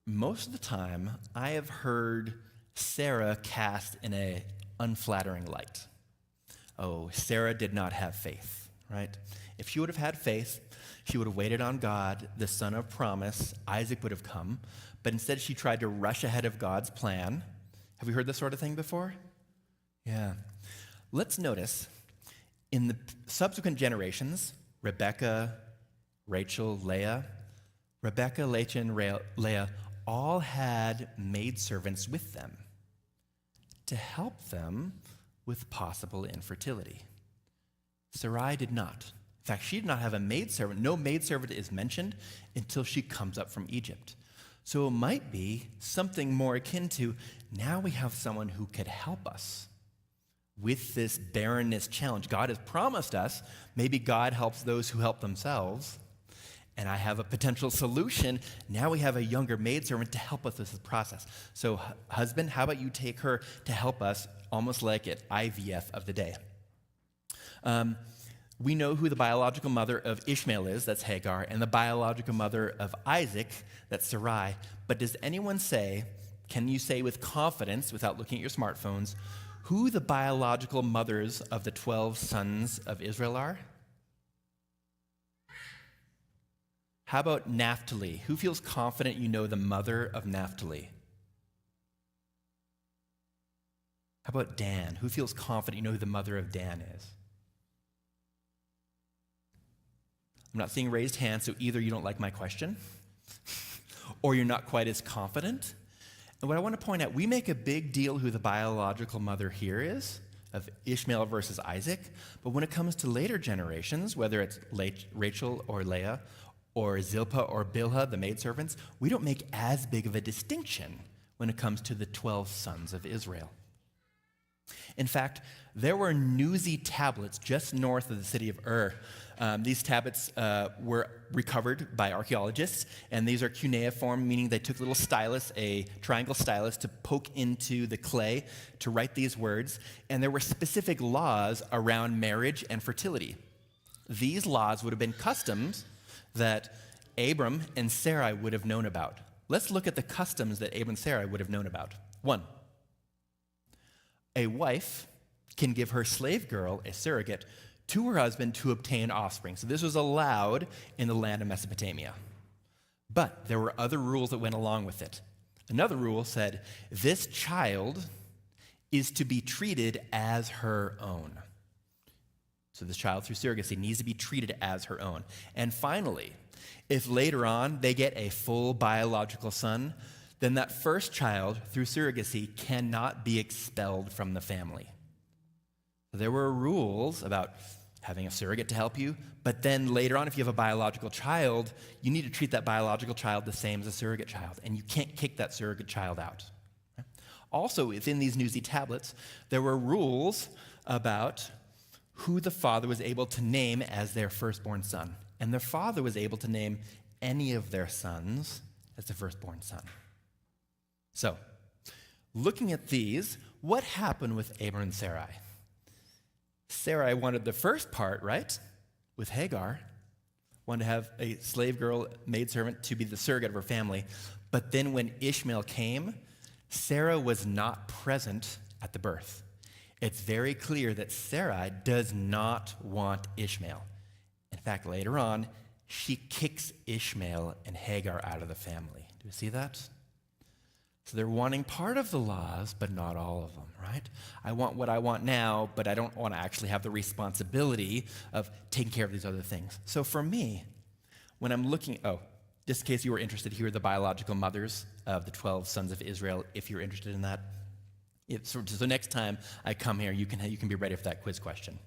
Most of the time, I have heard Sarah cast in an unflattering light. Oh, Sarah did not have faith. Right? If she would have had faith, she would have waited on God, the son of promise. Isaac would have come. But instead, she tried to rush ahead of God's plan. Have we heard this sort of thing before? Yeah. Let's notice, in the subsequent generations, Rebecca, Rachel, Leah, and Leah all had maidservants with them to help them with possible infertility. Sarai did not. In fact, she did not have a maidservant. No maidservant is mentioned until she comes up from Egypt. So it might be something more akin to, now we have someone who could help us with this barrenness challenge. God has promised us, maybe God helps those who help themselves, and I have a potential solution. Now we have a younger maidservant to help us with this process. So husband, how about you take her to help us, almost like at IVF of the day. We know who the biological mother of Ishmael is, that's Hagar, and the biological mother of Isaac, that's Sarai. But does anyone say, can you say with confidence, without looking at your smartphones, who the biological mothers of the 12 sons of Israel are? How about Naphtali? Who feels confident you know the mother of Naphtali? How about Dan? Who feels confident you know who the mother of Dan is? I'm not seeing raised hands, so either you don't like my question or you're not quite as confident. And what I want to point out, we make a big deal who the biological mother here is, of Ishmael versus Isaac, but when it comes to later generations, whether it's Rachel or Leah or Zilpah or Bilhah, the maidservants, we don't make as big of a distinction when it comes to the 12 sons of Israel. In fact, there were Nuzi tablets just north of the city of Ur. These tablets were recovered by archaeologists, and these are cuneiform, meaning they took a little stylus, a triangle stylus, to poke into the clay to write these words, and there were specific laws around marriage and fertility. These laws would have been customs that Abram and Sarai would have known about. Let's look at the customs that Abram and Sarai would have known about. 1, a wife can give her slave girl, a surrogate, to her husband to obtain offspring. So this was allowed in the land of Mesopotamia. But there were other rules that went along with it. Another rule said, this child is to be treated as her own. So this child through surrogacy needs to be treated as her own. And finally, if later on they get a full biological son, then that first child through surrogacy cannot be expelled from the family. There were rules about having a surrogate to help you, but then later on, if you have a biological child, you need to treat that biological child the same as a surrogate child, and you can't kick that surrogate child out. Also, within these Newsy tablets, there were rules about who the father was able to name as their firstborn son. And the father was able to name any of their sons as the firstborn son. So, looking at these, what happened with Abram and Sarai? Sarai wanted the first part, right? With Hagar. Wanted to have a slave girl, maidservant, to be the surrogate of her family. But then when Ishmael came, Sarah was not present at the birth. It's very clear that Sarai does not want Ishmael. In fact, later on, she kicks Ishmael and Hagar out of the family. Do you see that? So they're wanting part of the laws, but not all of them, right? I want what I want now, but I don't want to actually have the responsibility of taking care of these other things. So for me, when I'm looking, just in case you were interested, here are the biological mothers of the 12 sons of Israel, if you're interested in that. So next time I come here, you can be ready for that quiz question.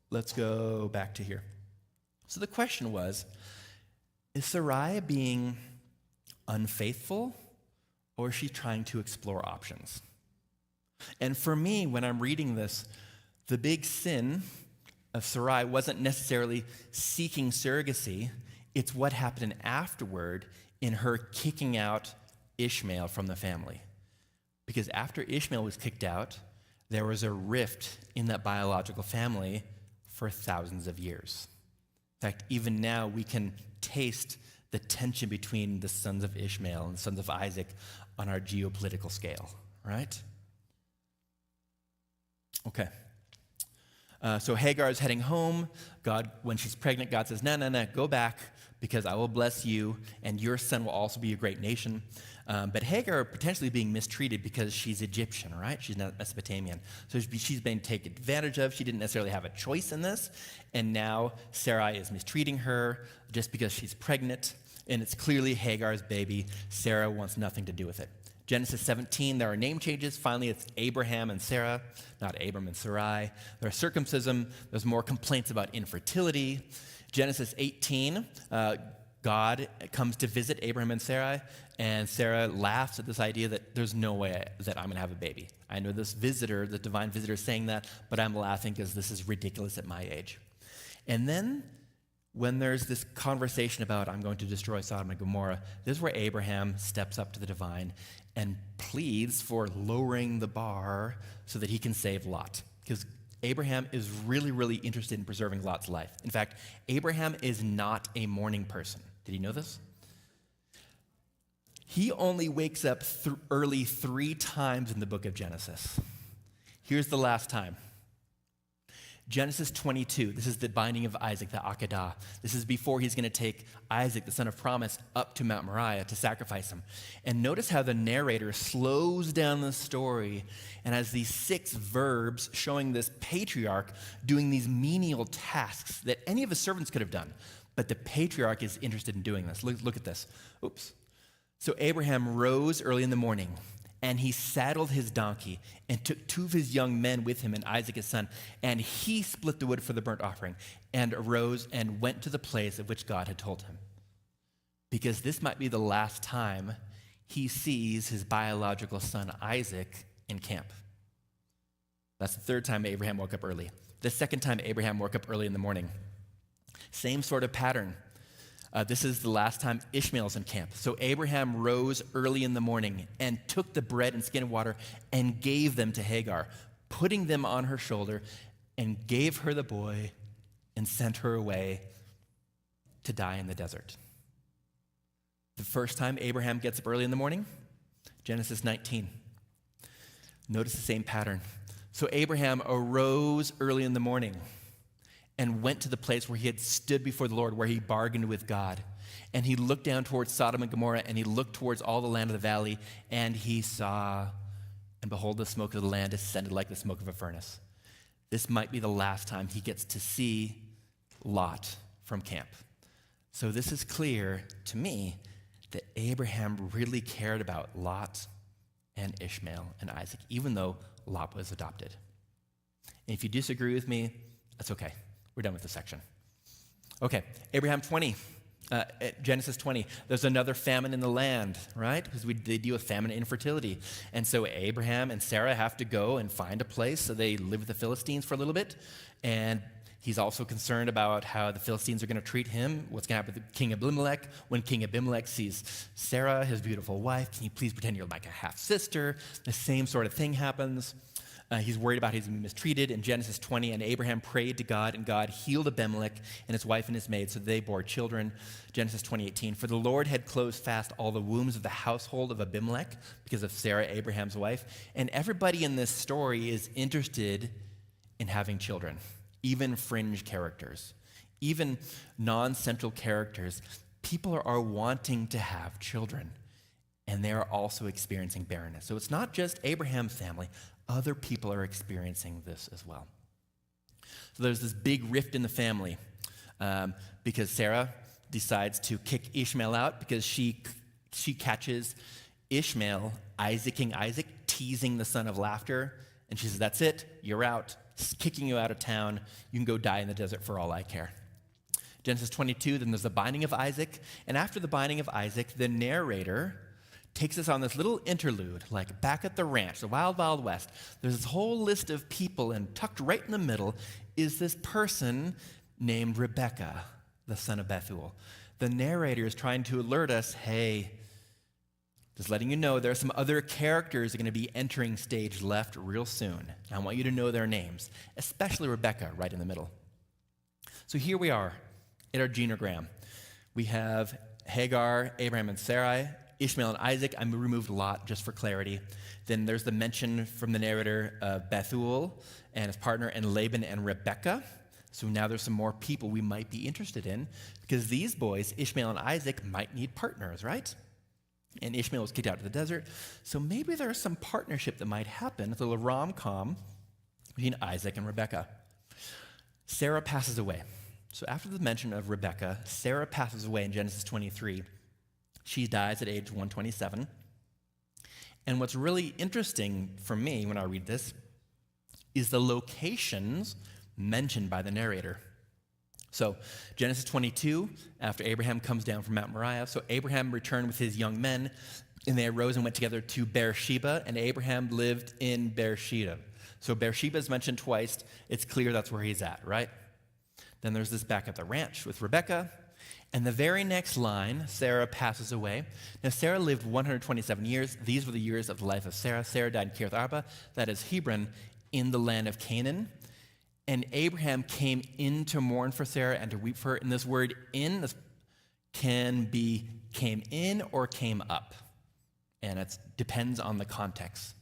Let's go back to here. So the question was, is Sarai being unfaithful, or is she trying to explore options? And for me, when I'm reading this, the big sin of Sarai wasn't necessarily seeking surrogacy. It's what happened afterward in her kicking out Ishmael from the family. Because after Ishmael was kicked out, there was a rift in that biological family for thousands of years. In fact, even now we can taste the tension between the sons of Ishmael and the sons of Isaac on our geopolitical scale, right? Okay. So Hagar is heading home. God, when she's pregnant, God says, no, go back, because I will bless you, and your son will also be a great nation. But Hagar potentially being mistreated because she's Egyptian, right? She's not Mesopotamian. So she's being taken advantage of. She didn't necessarily have a choice in this. And now Sarai is mistreating her just because she's pregnant. And it's clearly Hagar's baby. Sarah wants nothing to do with it. Genesis 17, there are name changes. Finally, it's Abraham and Sarah, not Abram and Sarai. There's circumcision. There's more complaints about infertility. Genesis 18, God comes to visit Abraham and Sarai, and Sarah laughs at this idea that there's no way that I'm going to have a baby. I know this visitor, the divine visitor, is saying that, but I'm laughing because this is ridiculous at my age. And then when there's this conversation about I'm going to destroy Sodom and Gomorrah, this is where Abraham steps up to the divine and pleads for lowering the bar so that he can save Lot. Because Abraham is really, really interested in preserving Lot's life. In fact, Abraham is not a morning person. Did you know this? He only wakes up early 3 times in the book of Genesis. Here's the last time. Genesis 22, this is the binding of Isaac, the Akedah. This is before he's going to take Isaac, the son of promise, up to Mount Moriah to sacrifice him. And notice how the narrator slows down the story and has these 6 verbs showing this patriarch doing these menial tasks that any of his servants could have done. But the patriarch is interested in doing this. Look at this. Oops. So Abraham rose early in the morning, and he saddled his donkey and took 2 of his young men with him and Isaac his son, and he split the wood for the burnt offering and arose and went to the place of which God had told him. Because this might be the last time he sees his biological son Isaac in camp. That's the 3rd time Abraham woke up early. The 2nd time Abraham woke up early in the morning. Same sort of pattern. This is the last time Ishmael's in camp. So Abraham rose early in the morning and took the bread and skin and water and gave them to Hagar, putting them on her shoulder, and gave her the boy and sent her away to die in the desert. The first time Abraham gets up early in the morning, Genesis 19. Notice the same pattern. So Abraham arose early in the morning and went to the place where he had stood before the Lord, where he bargained with God. And he looked down towards Sodom and Gomorrah, and he looked towards all the land of the valley, and he saw, and behold, the smoke of the land ascended like the smoke of a furnace. This might be the last time he gets to see Lot from camp. So this is clear to me that Abraham really cared about Lot and Ishmael and Isaac, even though Lot was adopted. And if you disagree with me, that's okay. We're done with this section. Okay, Abraham 20. Genesis 20, there's another famine in the land, right? Because they deal with famine and infertility. And so Abraham and Sarah have to go and find a place. So they live with the Philistines for a little bit. And he's also concerned about how the Philistines are going to treat him, what's going to happen with King Abimelech. When King Abimelech sees Sarah, his beautiful wife, can you please pretend you're like a half-sister? The same sort of thing happens. He's worried about his being mistreated in Genesis 20, and Abraham prayed to God, and God healed Abimelech and his wife and his maid, so they bore children. Genesis 20:18, for the Lord had closed fast all the wombs of the household of Abimelech because of Sarah, Abraham's wife. And everybody in this story is interested in having children, even fringe characters, even non-central characters. People are wanting to have children, and they are also experiencing barrenness. So it's not just Abraham's family. Other people are experiencing this as well. So there's this big rift in the family because Sarah decides to kick Ishmael out because she catches Ishmael Isaacing Isaac, teasing the son of laughter, and she says, that's it, you're out, kicking you out of town, you can go die in the desert for all I care. Genesis 22, then there's the binding of Isaac, and after the binding of Isaac, the narrator takes us on this little interlude, like back at the ranch, the wild, wild west. There's this whole list of people, and tucked right in the middle is this person named Rebekah, the son of Bethuel. The narrator is trying to alert us, hey, just letting you know there are some other characters that are going to be entering stage left real soon. I want you to know their names, especially Rebekah right in the middle. So here we are in our genogram. We have Hagar, Abraham, and Sarai, Ishmael and Isaac. I removed Lot just for clarity. Then there's the mention from the narrator of Bethuel and his partner, and Laban and Rebekah. So now there's some more people we might be interested in, because these boys, Ishmael and Isaac, might need partners, right? And Ishmael was kicked out to the desert. So maybe there's some partnership that might happen, a little rom-com between Isaac and Rebekah. Sarah passes away. So after the mention of Rebekah, Sarah passes away in Genesis 23. She dies at age 127. And what's really interesting for me when I read this is the locations mentioned by the narrator. So Genesis 22, after Abraham comes down from Mount Moriah, so Abraham returned with his young men, and they arose and went together to Beersheba, and Abraham lived in Beersheba. So Beersheba is mentioned twice. It's clear that's where he's at, right? Then there's this back at the ranch with Rebekah. And the very next line, Sarah passes away. Now, Sarah lived 127 years. These were the years of the life of Sarah. Sarah died in Kiriath Arba, that is Hebron, in the land of Canaan. And Abraham came in to mourn for Sarah and to weep for her. And this word in this can be came in or came up. And it depends on the context.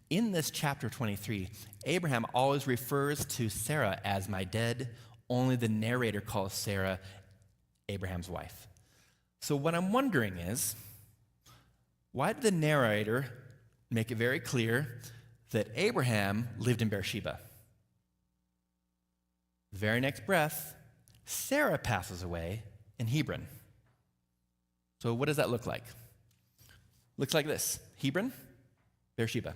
In this chapter 23, Abraham always refers to Sarah as my dead. Only the narrator calls Sarah Abraham's wife. So what I'm wondering is, why did the narrator make it very clear that Abraham lived in Beersheba? The very next breath, Sarah passes away in Hebron. So what does that look like? Looks like this. Hebron, Beersheba,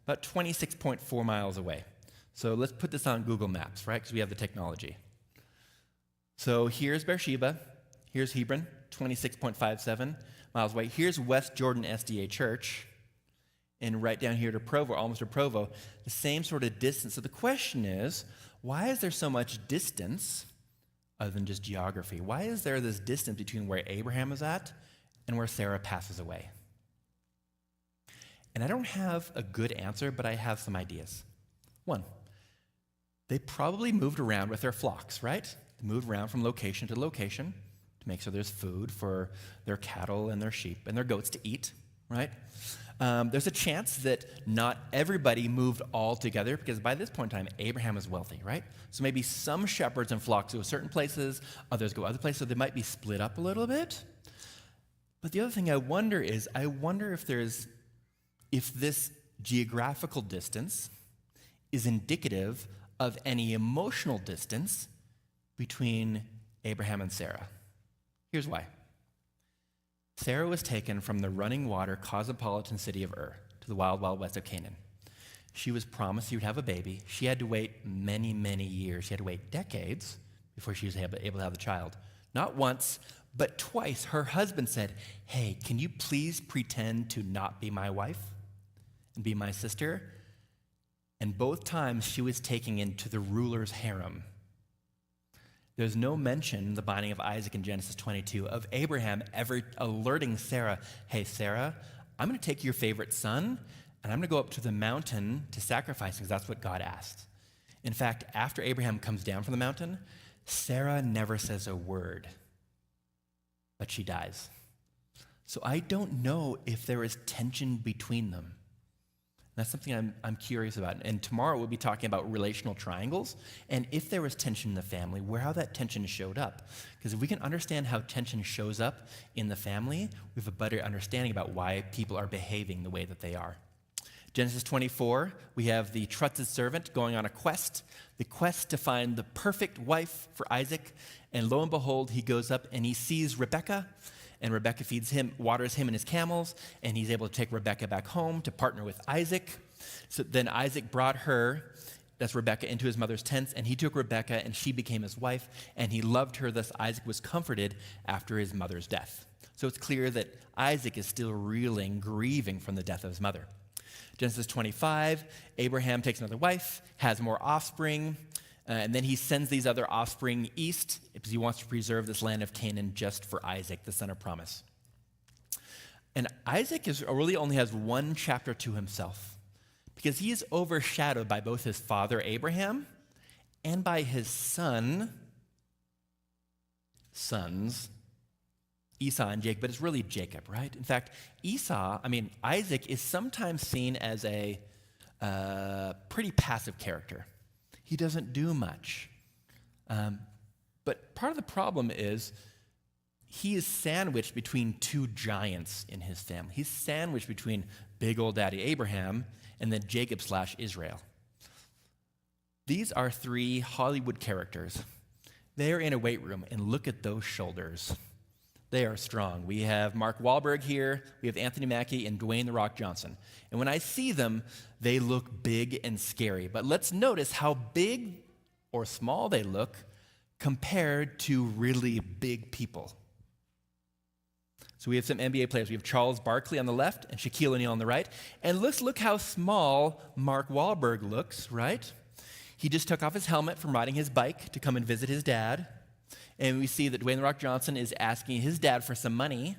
about 26.4 miles away. So let's put this on Google Maps, right? Because we have the technology. So here's Beersheba. Here's Hebron, 26.57 miles away. Here's West Jordan SDA Church. And right down here to Provo, almost to Provo, the same sort of distance. So the question is, why is there so much distance other than just geography? Why is there this distance between where Abraham is at and where Sarah passes away? And I don't have a good answer, but I have some ideas. One, they probably moved around with their flocks, right? They moved around from location to location to make sure there's food for their cattle and their sheep and their goats to eat, right? There's a chance that not everybody moved all together, because by this point in time, Abraham is wealthy, right? So maybe some shepherds and flocks go certain places, others go other places, so they might be split up a little bit. But the other thing I wonder is, if this geographical distance is indicative of any emotional distance between Abraham and Sarah. Here's why. Sarah was taken from the running water cosmopolitan city of Ur to the wild, wild west of Canaan. She was promised she would have a baby. She had to wait many, many years. She had to wait decades before she was able to have the child. Not once, but twice, her husband said, "Hey, can you please pretend to not be my wife and be my sister?" And both times she was taken into the ruler's harem. There's no mention in the binding of Isaac in Genesis 22 of Abraham ever alerting Sarah, "Hey, Sarah, I'm going to take your favorite son, and I'm going to go up to the mountain to sacrifice, because that's what God asked." In fact, after Abraham comes down from the mountain, Sarah never says a word, but she dies. So I don't know if there is tension between them. That's something I'm curious about. And tomorrow we'll be talking about relational triangles, and if there was tension in the family, how that tension showed up. Because if we can understand how tension shows up in the family, we have a better understanding about why people are behaving the way that they are. Genesis 24, we have the trusted servant going on a quest, the quest to find the perfect wife for Isaac. And lo and behold, he goes up and he sees Rebekah, and Rebekah feeds him, waters him and his camels, and he's able to take Rebekah back home to partner with Isaac. So then Isaac brought her, that's Rebekah, into his mother's tents, and he took Rebekah, and she became his wife, and he loved her. Thus Isaac was comforted after his mother's death. So it's clear that Isaac is still reeling, grieving from the death of his mother. Genesis 25, Abraham takes another wife, has more offspring, and then he sends these other offspring east because he wants to preserve this land of Canaan just for Isaac, the son of promise. And Isaac really only has one chapter to himself because he is overshadowed by both his father Abraham and by his sons, Esau and Jacob, but it's really Jacob, right? In fact, Isaac is sometimes seen as a pretty passive character. He doesn't do much. But part of the problem is he is sandwiched between two giants in his family. He's sandwiched between big old daddy Abraham and then Jacob/Israel. These are three Hollywood characters. They're in a weight room, and look at those shoulders. They are strong. We have Mark Wahlberg here, we have Anthony Mackie, and Dwayne "The Rock" Johnson. And when I see them, they look big and scary. But let's notice how big or small they look compared to really big people. So we have some NBA players. We have Charles Barkley on the left and Shaquille O'Neal on the right. And let's look how small Mark Wahlberg looks, right? He just took off his helmet from riding his bike to come and visit his dad. And we see that Dwayne "The Rock" Johnson is asking his dad for some money.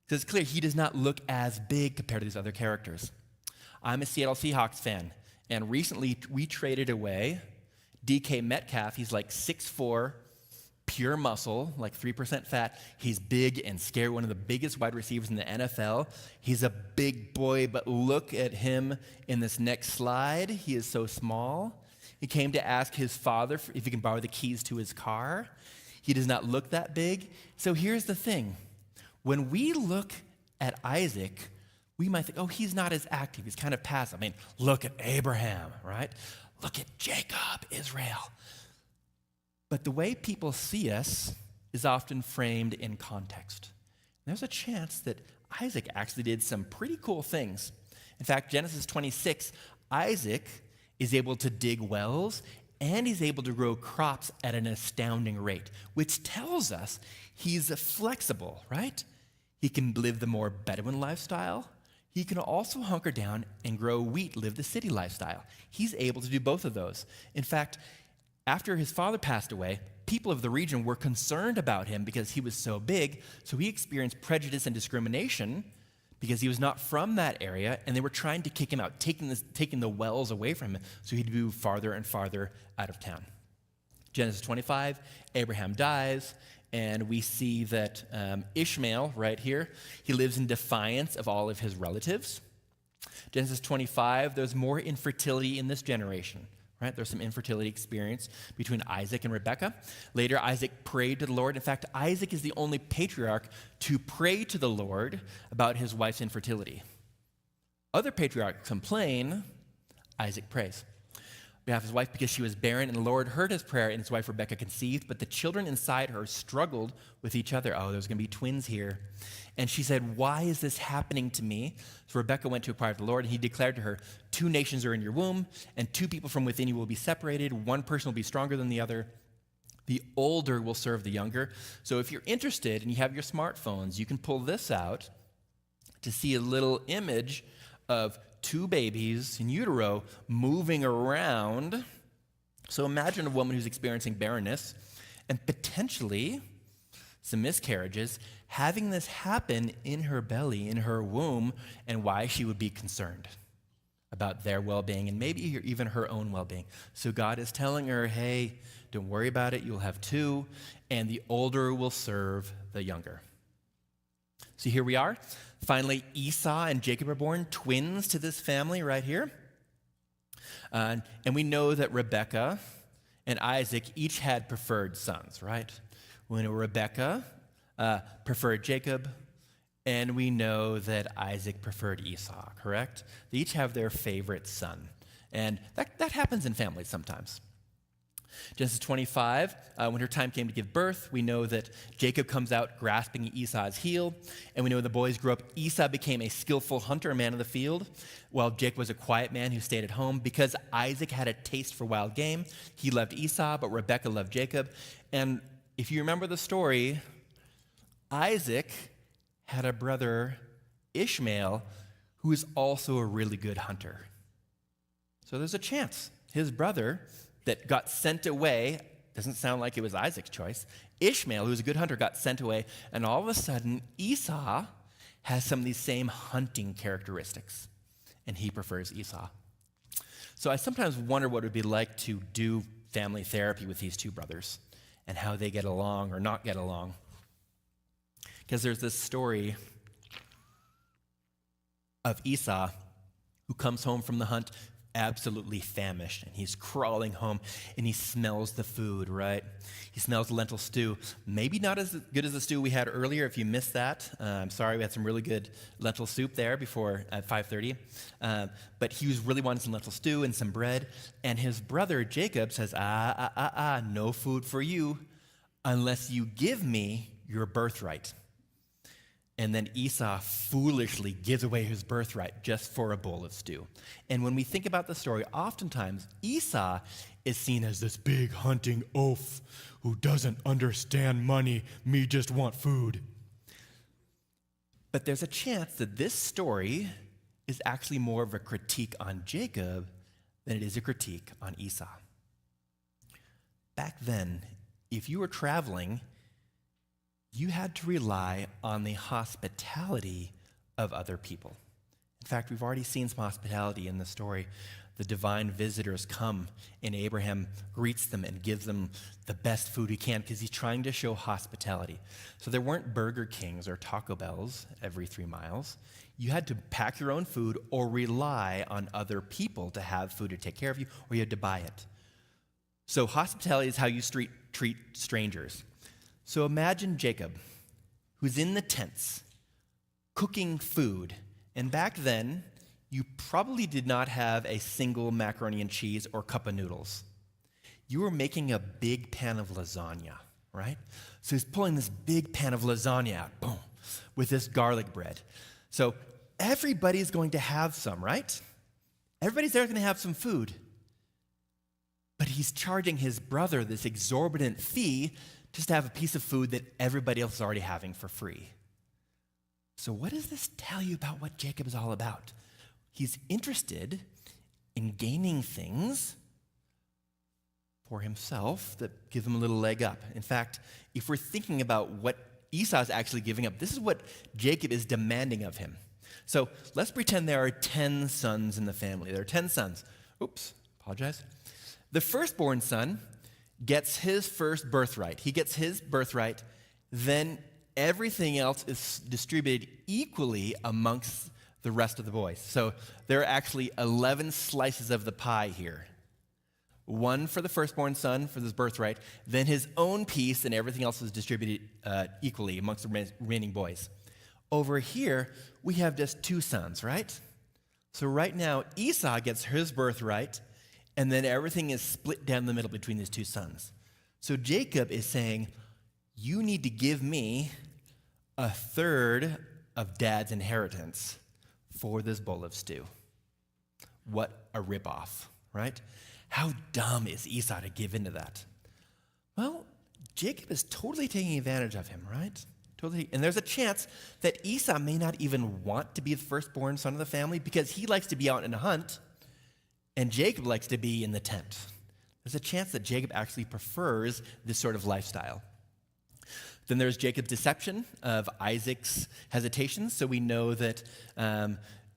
So it's clear he does not look as big compared to these other characters. I'm a Seattle Seahawks fan, and recently we traded away DK Metcalf. He's like 6'4", pure muscle, like 3% fat. He's big and scary, one of the biggest wide receivers in the NFL. He's a big boy, but look at him in this next slide. He is so small. He came to ask his father if he can borrow the keys to his car. He does not look that big. So here's the thing. When we look at Isaac, we might think, oh, he's not as active. He's kind of passive. I mean, look at Abraham, right? Look at Jacob, Israel. But the way people see us is often framed in context. There's a chance that Isaac actually did some pretty cool things. In fact, Genesis 26, Isaac is able to dig wells and he's able to grow crops at an astounding rate, which tells us he's flexible, right? He can live the more Bedouin lifestyle. He can also hunker down and grow wheat, live the city lifestyle. He's able to do both of those. In fact, after his father passed away, people of the region were concerned about him because he was so big, so he experienced prejudice and discrimination because he was not from that area, and they were trying to kick him out, taking the wells away from him, so he'd move farther and farther out of town. Genesis 25, Abraham dies, and we see that Ishmael, right here, he lives in defiance of all of his relatives. Genesis 25, there's more infertility in this generation, right? There's some infertility experience between Isaac and Rebekah. Later, Isaac prayed to the Lord. In fact, Isaac is the only patriarch to pray to the Lord about his wife's infertility. Other patriarchs complain, Isaac prays on behalf of his wife because she was barren, and the Lord heard his prayer, and his wife Rebekah conceived, but the children inside her struggled with each other. Oh, there's going to be twins here. And she said, why is this happening to me? So Rebekah went to inquire of the Lord, and he declared to her, 2 nations are in your womb, and 2 people from within you will be separated. One person will be stronger than the other. The older will serve the younger. So if you're interested and you have your smartphones, you can pull this out to see a little image of 2 babies in utero moving around. So imagine a woman who's experiencing barrenness and potentially some miscarriages, having this happen in her belly, in her womb, and why she would be concerned about their well-being and maybe even her own well-being. So God is telling her, hey, don't worry about it. You'll have 2, and the older will serve the younger. So here we are. Finally, Esau and Jacob are born, twins to this family right here. And we know that Rebekah and Isaac each had preferred sons, right? We know Rebekah preferred Jacob, and we know that Isaac preferred Esau, correct? They each have their favorite son. And that happens in families sometimes. Genesis 25, when her time came to give birth, we know that Jacob comes out grasping Esau's heel, and we know when the boys grew up, Esau became a skillful hunter, a man of the field, while Jacob was a quiet man who stayed at home. Because Isaac had a taste for wild game, he loved Esau, but Rebekah loved Jacob. And if you remember the story, Isaac had a brother, Ishmael, who is also a really good hunter. So there's a chance his brother that got sent away, doesn't sound like it was Isaac's choice, Ishmael, who was a good hunter, got sent away, and all of a sudden, Esau has some of these same hunting characteristics, and he prefers Esau. So I sometimes wonder what it would be like to do family therapy with these 2 brothers and how they get along or not get along. Because there's this story of Esau who comes home from the hunt absolutely famished, and he's crawling home, and he smells the food, right? He smells lentil stew. Maybe not as good as the stew we had earlier. If you missed that, I'm sorry, we had some really good lentil soup there before at 5:30. But he was really wanting some lentil stew and some bread, and his brother Jacob says, no food for you unless you give me your birthright. And then Esau foolishly gives away his birthright just for a bowl of stew. And when we think about the story, oftentimes Esau is seen as this big hunting oaf who doesn't understand money, me just want food. But there's a chance that this story is actually more of a critique on Jacob than it is a critique on Esau. Back then, if you were traveling, you had to rely on the hospitality of other people. In fact, we've already seen some hospitality in the story. The divine visitors come, and Abraham greets them and gives them the best food he can because he's trying to show hospitality. So there weren't Burger Kings or Taco Bells every 3 miles. You had to pack your own food or rely on other people to have food to take care of you, or you had to buy it. So hospitality is how you treat strangers. So imagine Jacob, who's in the tents, cooking food. And back then, you probably did not have a single macaroni and cheese or cup of noodles. You were making a big pan of lasagna, right? So he's pulling this big pan of lasagna out, boom, with this garlic bread. So everybody's going to have some, right? Everybody's there going to have some food. But he's charging his brother this exorbitant fee just to have a piece of food that everybody else is already having for free. So what does this tell you about what Jacob is all about? He's interested in gaining things for himself that give him a little leg up. In fact, if we're thinking about what Esau is actually giving up, this is what Jacob is demanding of him. So let's pretend there are 10 sons in the family. There are 10 sons. Oops, apologize. The firstborn son gets his first birthright. He gets his birthright, then everything else is distributed equally amongst the rest of the boys. So there are actually 11 slices of the pie here. One for the firstborn son for his birthright, then his own piece, and everything else is distributed equally amongst the remaining boys. Over here, we have just 2 sons, right? So right now, Esau gets his birthright, and then everything is split down the middle between his 2 sons. So Jacob is saying, you need to give me a third of dad's inheritance for this bowl of stew. What a ripoff, right? How dumb is Esau to give into that? Well, Jacob is totally taking advantage of him, right? Totally. And there's a chance that Esau may not even want to be the firstborn son of the family because he likes to be out in a hunt, and Jacob likes to be in the tent. There's a chance that Jacob actually prefers this sort of lifestyle. Then there's Jacob's deception of Isaac's hesitations. So we know that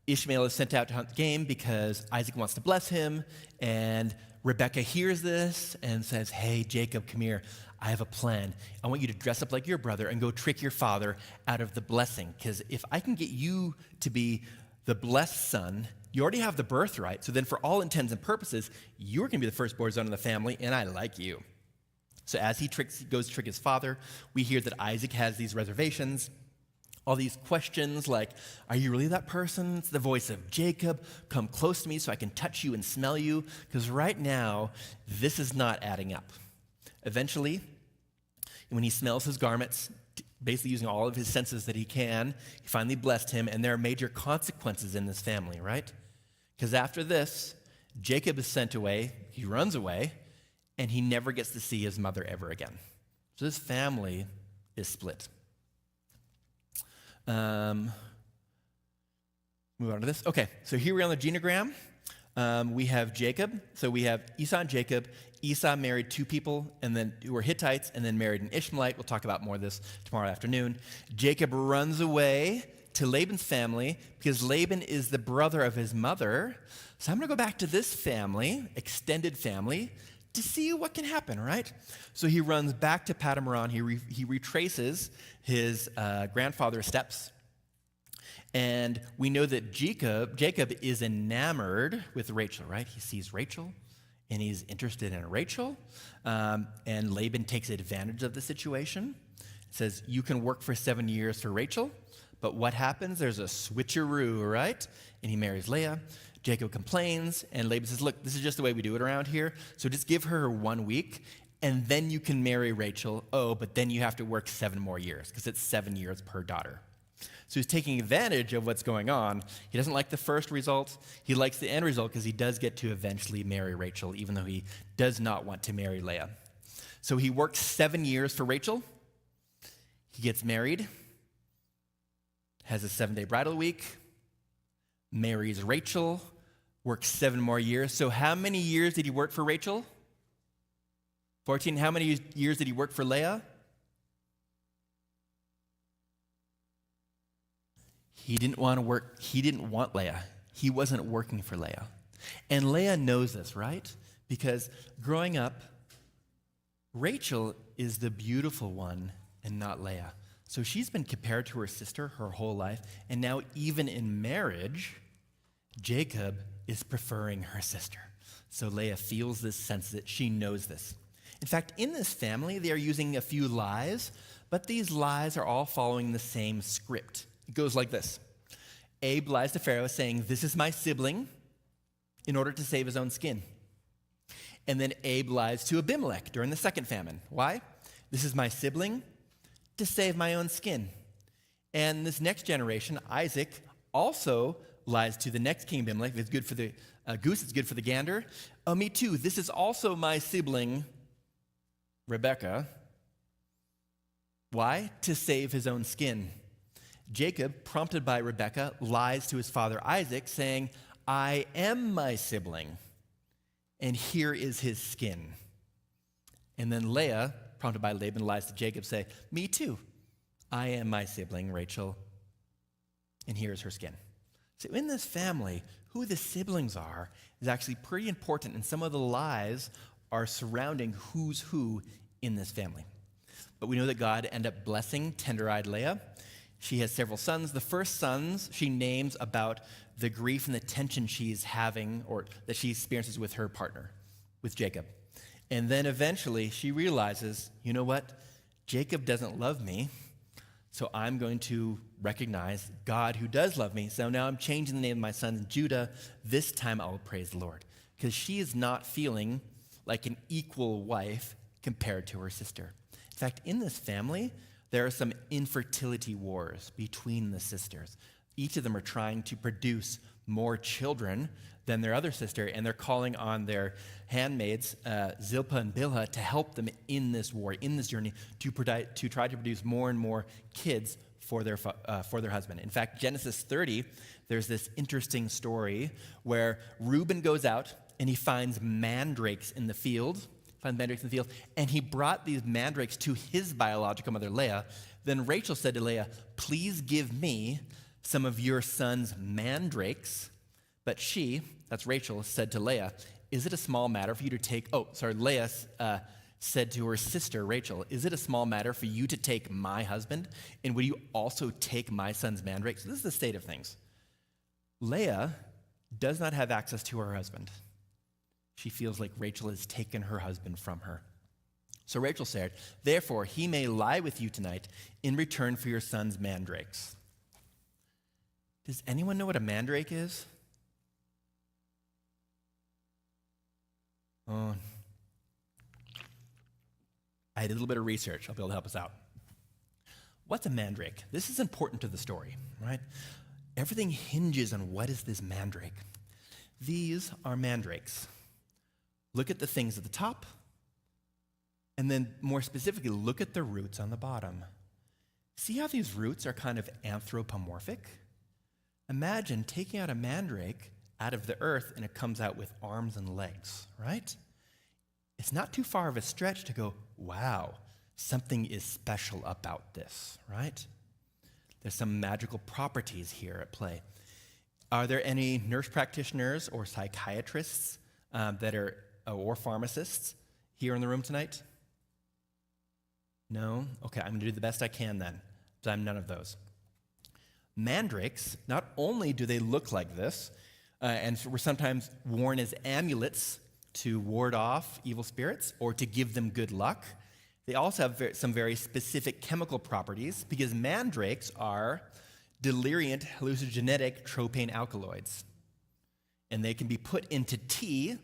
Ishmael is sent out to hunt the game because Isaac wants to bless him, and Rebekah hears this and says, hey, Jacob, come here. I have a plan. I want you to dress up like your brother and go trick your father out of the blessing, because if I can get you to be the blessed son, you already have the birthright, so then for all intents and purposes, you're going to be the firstborn son of the family, and I like you. So as he goes to trick his father, we hear that Isaac has these reservations, all these questions like, are you really that person? It's the voice of Jacob. Come close to me so I can touch you and smell you, because right now, this is not adding up. Eventually, when he smells his garments, basically using all of his senses that he can, he finally blessed him, and there are major consequences in this family, right? Because after this, Jacob is sent away, he runs away, and he never gets to see his mother ever again. So this family is split. Move on to this. Okay, so here we're on the genogram. We have Jacob. So we have Esau and Jacob. Esau married 2 people and then who were Hittites and then married an Ishmaelite. We'll talk about more of this tomorrow afternoon. Jacob runs away to Laban's family because Laban is the brother of his mother. So I'm going to go back to this family, extended family, to see what can happen, right? So he runs back to Padamaran. He retraces his grandfather's steps. And we know that Jacob is enamored with Rachel, right? He sees Rachel, and he's interested in Rachel. And Laban takes advantage of the situation. Says, you can work for 7 years for Rachel. But what happens? There's a switcheroo, right? And he marries Leah. Jacob complains, and Laban says, look, this is just the way we do it around here, so just give her 1 week, and then you can marry Rachel. Oh, but then you have to work 7 more years, because it's 7 years per daughter. So he's taking advantage of what's going on. He doesn't like the first result. He likes the end result, because he does get to eventually marry Rachel, even though he does not want to marry Leah. So he works 7 years for Rachel. He gets married, has a 7-day bridal week, marries Rachel, works 7 more years. So how many years did he work for Rachel? 14. How many years did he work for Leah? He didn't want to work. He didn't want Leah. He wasn't working for Leah. And Leah knows this, right? Because growing up, Rachel is the beautiful one and not Leah. So she's been compared to her sister her whole life. And now even in marriage, Jacob is preferring her sister. So Leah feels this sense that she knows this. In fact, in this family, they are using a few lies, but these lies are all following the same script. It goes like this. Abe lies to Pharaoh saying, this is my sibling, in order to save his own skin. And then Abe lies to Abimelech during the second famine. Why? This is my sibling, to save my own skin. And this next generation, Isaac, also lies to the next king Abimelech. If it's good for the goose, it's good for the gander. Oh, me too. This is also my sibling, Rebekah. Why? To save his own skin. Jacob, prompted by Rebekah, lies to his father Isaac, saying, I am my sibling, and here is his skin. And then Leah, prompted by Laban, lies to Jacob, say, me too. I am my sibling, Rachel, and here is her skin. So in this family, who the siblings are is actually pretty important, and some of the lies are surrounding who's who in this family. But we know that God ended up blessing tender-eyed Leah. She has several sons. The first sons she names about the grief and the tension she's having or that she experiences with her partner, with Jacob. And then eventually she realizes, you know what? Jacob doesn't love me, so I'm going to recognize God who does love me. So now I'm changing the name of my son Judah. This time I will praise the Lord. Because she is not feeling like an equal wife compared to her sister. In fact, in this family, there are some infertility wars between the sisters. Each of them are trying to produce more children than their other sister, and they're calling on their handmaids, Zilpah and Bilhah, to help them in this war, in this journey, to try to produce more and more kids for their husband. In fact, Genesis 30, there's this interesting story where Reuben goes out and he finds mandrakes in the field, and he brought these mandrakes to his biological mother, Leah. Then Rachel said to Leah, please give me some of your son's mandrakes. But she, that's Rachel, said to Leah, is it a small matter for you to take, Leah said to her sister, Rachel, is it a small matter for you to take my husband? And will you also take my son's mandrakes? So this is the state of things. Leah does not have access to her husband. She feels like Rachel has taken her husband from her. So Rachel said, therefore, he may lie with you tonight in return for your son's mandrakes. Does anyone know what a mandrake is? Oh, I did a little bit of research. I'll be able to help us out. What's a mandrake? This is important to the story, right? Everything hinges on what is this mandrake. These are mandrakes. Look at the things at the top, and then more specifically, look at the roots on the bottom. See how these roots are kind of anthropomorphic? Imagine taking out a mandrake out of the earth and it comes out with arms and legs, right? It's not too far of a stretch to go, wow, something is special about this, right? There's some magical properties here at play. Are there any nurse practitioners or psychiatrists or pharmacists here in the room tonight? No? Okay, I'm going to do the best I can then, but I'm none of those. Mandrakes, not only do they look like this, and were sometimes worn as amulets to ward off evil spirits or to give them good luck, they also have some very specific chemical properties because mandrakes are deliriant hallucinogenic tropane alkaloids. And they can be put into tea,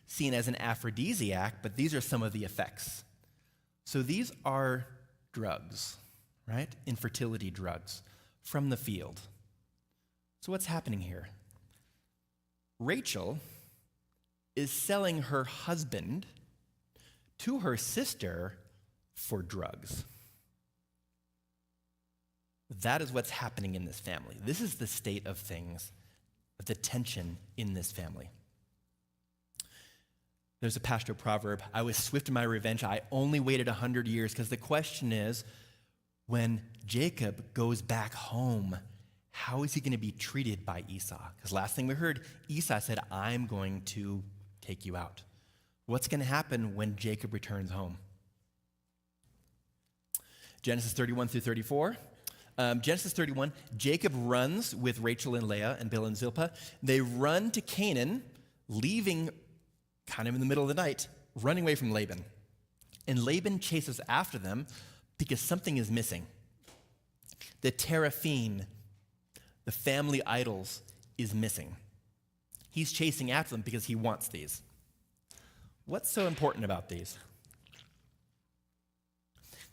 seen as an aphrodisiac, but these are some of the effects. So these are drugs, right? Infertility drugs from the field. So what's happening here? Rachel is selling her husband to her sister for drugs. That is what's happening in this family. This is the state of things, the tension in this family. There's a pastoral proverb, I was swift in my revenge, I only waited 100 years, because the question is, when Jacob goes back home, how is he going to be treated by Esau? Because last thing we heard, Esau said, I'm going to take you out. What's going to happen when Jacob returns home? Genesis 31 through 34. Genesis 31, Jacob runs with Rachel and Leah and Bilhah and Zilpah. They run to Canaan, leaving kind of in the middle of the night, running away from Laban. And Laban chases after them because something is missing. The teraphim, the family idols, is missing. He's chasing after them because he wants these. What's so important about these?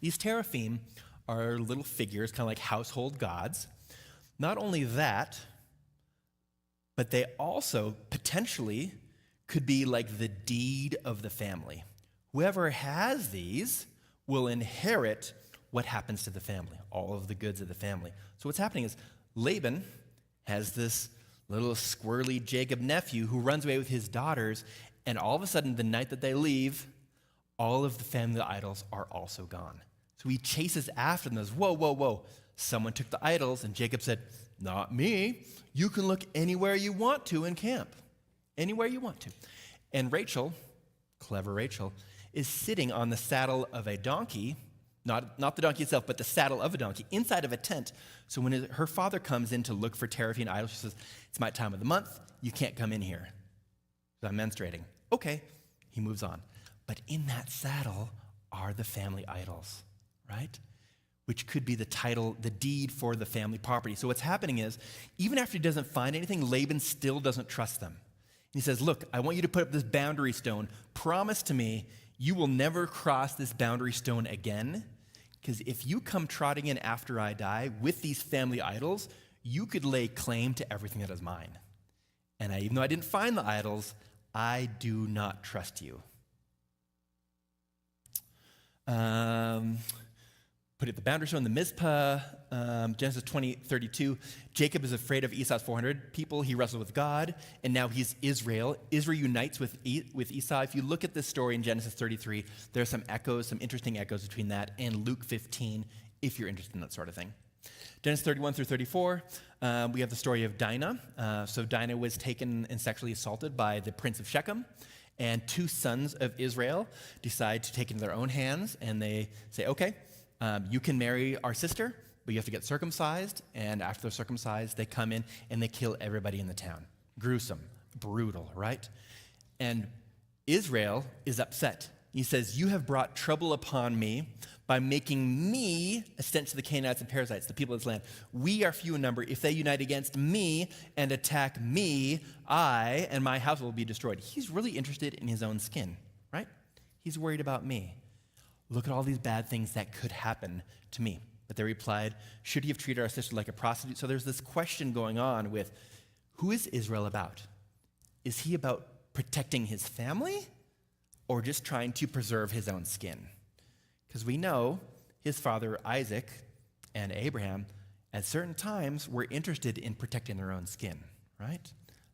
These teraphim are little figures, kind of like household gods. Not only that, but they also potentially could be like the deed of the family. Whoever has these will inherit what happens to the family, all of the goods of the family. So what's happening is Laban has this little squirrely Jacob nephew who runs away with his daughters, and all of a sudden, the night that they leave, all of the family idols are also gone. So he chases after them and says, whoa, whoa, whoa. Someone took the idols, and Jacob said, not me. You can look anywhere you want to in camp. Anywhere you want to. And Rachel, clever Rachel, is sitting on the saddle of a donkey not the donkey itself, but the saddle of a donkey, inside of a tent. So when her father comes in to look for teraphim idols, she says, it's my time of the month. You can't come in here. I'm menstruating. Okay, he moves on. But in that saddle are the family idols, right? Which could be the title, the deed for the family property. So what's happening is, even after he doesn't find anything, Laban still doesn't trust them. He says, look, I want you to put up this boundary stone. Promise to me you will never cross this boundary stone again, because if you come trotting in after I die with these family idols, you could lay claim to everything that is mine. And even though I didn't find the idols, I do not trust you. Put it the boundary stone, the Mizpah, Genesis 20:32. Jacob is afraid of Esau's 400 people. He wrestled with God, and now he's Israel. Israel unites with Esau. If you look at this story in Genesis 33, there are some interesting echoes between that and Luke 15, if you're interested in that sort of thing. Genesis 31 through 34, we have the story of Dinah. So Dinah was taken and sexually assaulted by the prince of Shechem, and two sons of Israel decide to take it into their own hands, and they say, okay, you can marry our sister, but you have to get circumcised. And after they're circumcised, they come in and they kill everybody in the town. Gruesome, brutal, right? And Israel is upset. He says, you have brought trouble upon me by making me a stench to the Canaanites and Perizzites, the people of this land. We are few in number. If they unite against me and attack me, I and my house will be destroyed. He's really interested in his own skin, right? He's worried about me. Look at all these bad things that could happen to me. But they replied, should he have treated our sister like a prostitute? So there's this question going on with, who is Israel about? Is he about protecting his family or just trying to preserve his own skin? Because we know his father Isaac and Abraham at certain times were interested in protecting their own skin, right?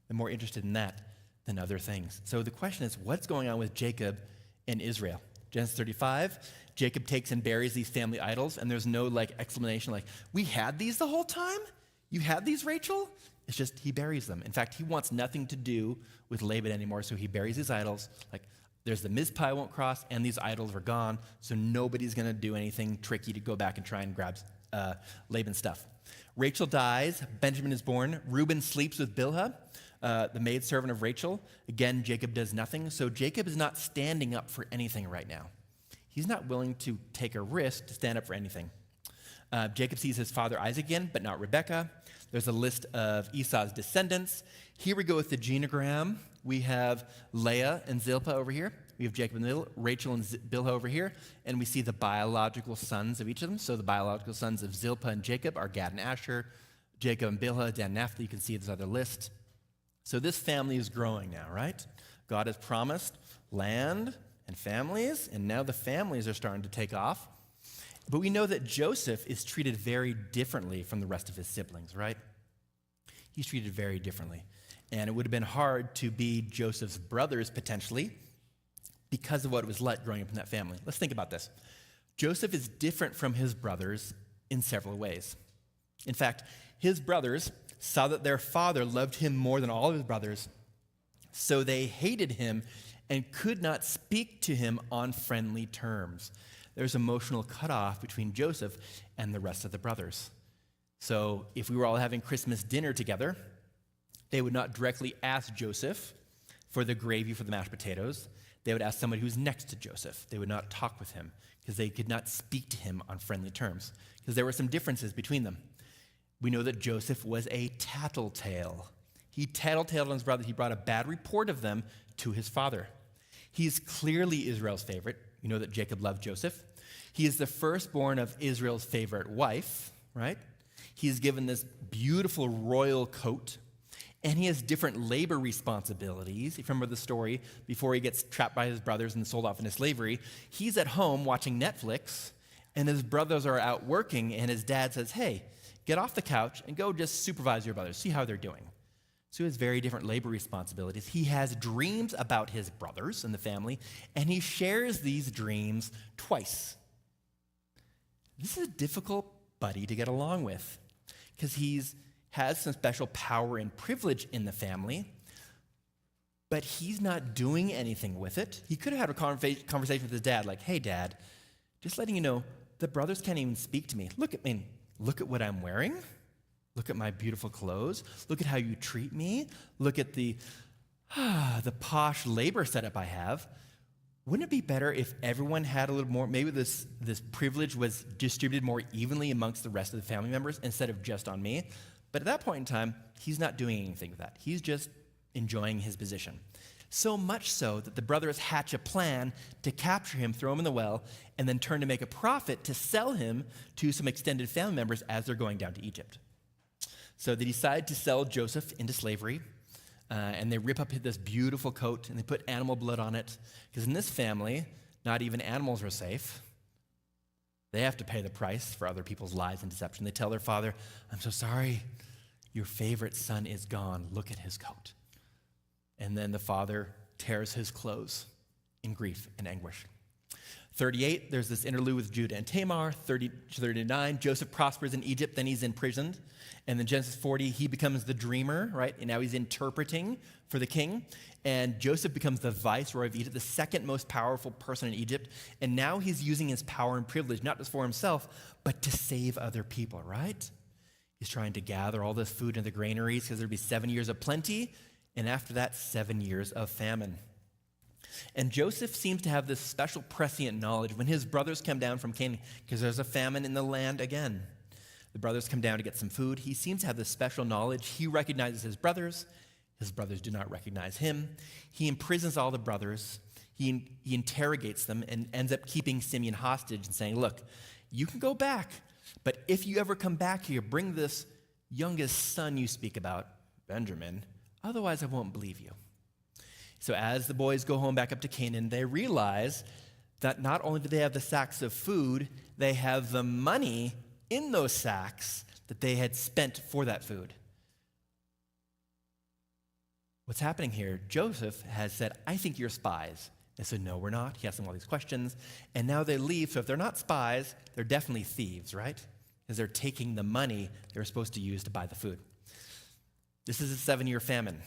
They're more interested in that than other things. So the question is, what's going on with Jacob and Israel? Genesis 35, Jacob takes and buries these family idols, and there's no explanation like, we had these the whole time? You had these, Rachel? It's just he buries them. In fact, he wants nothing to do with Laban anymore, so he buries his idols. There's the Mizpah I won't cross, and these idols are gone, so nobody's going to do anything tricky to go back and try and grab Laban's stuff. Rachel dies. Benjamin is born. Reuben sleeps with Bilhah, the maidservant of Rachel. Again, Jacob does nothing. So Jacob is not standing up for anything right now. He's not willing to take a risk to stand up for anything. Jacob sees his father Isaac again, but not Rebekah. There's a list of Esau's descendants. Here we go with the genogram. We have Leah and Zilpah over here. We have Jacob and Rachel and Bilhah over here. And we see the biological sons of each of them. So the biological sons of Zilpah and Jacob are Gad and Asher. Jacob and Bilhah, Dan and Naphtali. You can see this other list. So this family is growing now, right? God has promised land and families, and now the families are starting to take off. But we know that Joseph is treated very differently from the rest of his siblings, right? He's treated very differently. And it would have been hard to be Joseph's brothers, potentially, because of what it was like growing up in that family. Let's think about this. Joseph is different from his brothers in several ways. In fact, his brothers saw that their father loved him more than all of his brothers, so they hated him and could not speak to him on friendly terms. There's emotional cutoff between Joseph and the rest of the brothers. So if we were all having Christmas dinner together, they would not directly ask Joseph for the gravy for the mashed potatoes. They would ask somebody who's next to Joseph. They would not talk with him because they could not speak to him on friendly terms because there were some differences between them. We know that Joseph was a tattletale. He tattletaled on his brothers. He brought a bad report of them to his father. He's clearly Israel's favorite. You know that Jacob loved Joseph. He is the firstborn of Israel's favorite wife, right? He's given this beautiful royal coat, and he has different labor responsibilities. If you remember the story, before he gets trapped by his brothers and sold off into slavery, he's at home watching Netflix, and his brothers are out working, and his dad says, hey, get off the couch and go just supervise your brothers, see how they're doing. So he has very different labor responsibilities. He has dreams about his brothers and the family, and he shares these dreams twice. This is a difficult buddy to get along with because has some special power and privilege in the family, but he's not doing anything with it. He could have had a conversation with his dad like, hey, Dad, just letting you know, the brothers can't even speak to me. Look at what I'm wearing. Look at my beautiful clothes. Look at how you treat me. Look at the posh labor setup I have. Wouldn't it be better if everyone had a little more, maybe this privilege was distributed more evenly amongst the rest of the family members instead of just on me? But at that point in time, he's not doing anything with that. He's just enjoying his position. So much so that the brothers hatch a plan to capture him, throw him in the well, and then turn to make a profit to sell him to some extended family members as they're going down to Egypt. So they decide to sell Joseph into slavery, and they rip up this beautiful coat, and they put animal blood on it, because in this family, not even animals are safe. They have to pay the price for other people's lies and deception. They tell their father, I'm so sorry, your favorite son is gone. Look at his coat. And then the father tears his clothes in grief and anguish. 38, there's this interlude with Judah and Tamar. 30 to 39, Joseph prospers in Egypt, then he's imprisoned. And then Genesis 40, he becomes the dreamer, right? And now he's interpreting for the king. And Joseph becomes the viceroy of Egypt, the second most powerful person in Egypt. And now he's using his power and privilege, not just for himself, but to save other people, right? He's trying to gather all this food in the granaries because there'd be 7 years of plenty. And after that, 7 years of famine. And Joseph seems to have this special prescient knowledge when his brothers come down from Canaan, because there's a famine in the land again. The brothers come down to get some food. He seems to have this special knowledge. He recognizes his brothers. His brothers do not recognize him. He imprisons all the brothers. He interrogates them and ends up keeping Simeon hostage and saying, look, you can go back, but if you ever come back here, bring this youngest son you speak about, Benjamin. Otherwise, I won't believe you. So as the boys go home back up to Canaan, they realize that not only do they have the sacks of food, they have the money in those sacks that they had spent for that food. What's happening here? Joseph has said, I think you're spies. They said, no, we're not. He asked them all these questions. And now they leave. So if they're not spies, they're definitely thieves, right? Because they're taking the money they were supposed to use to buy the food. This is a 7-year famine,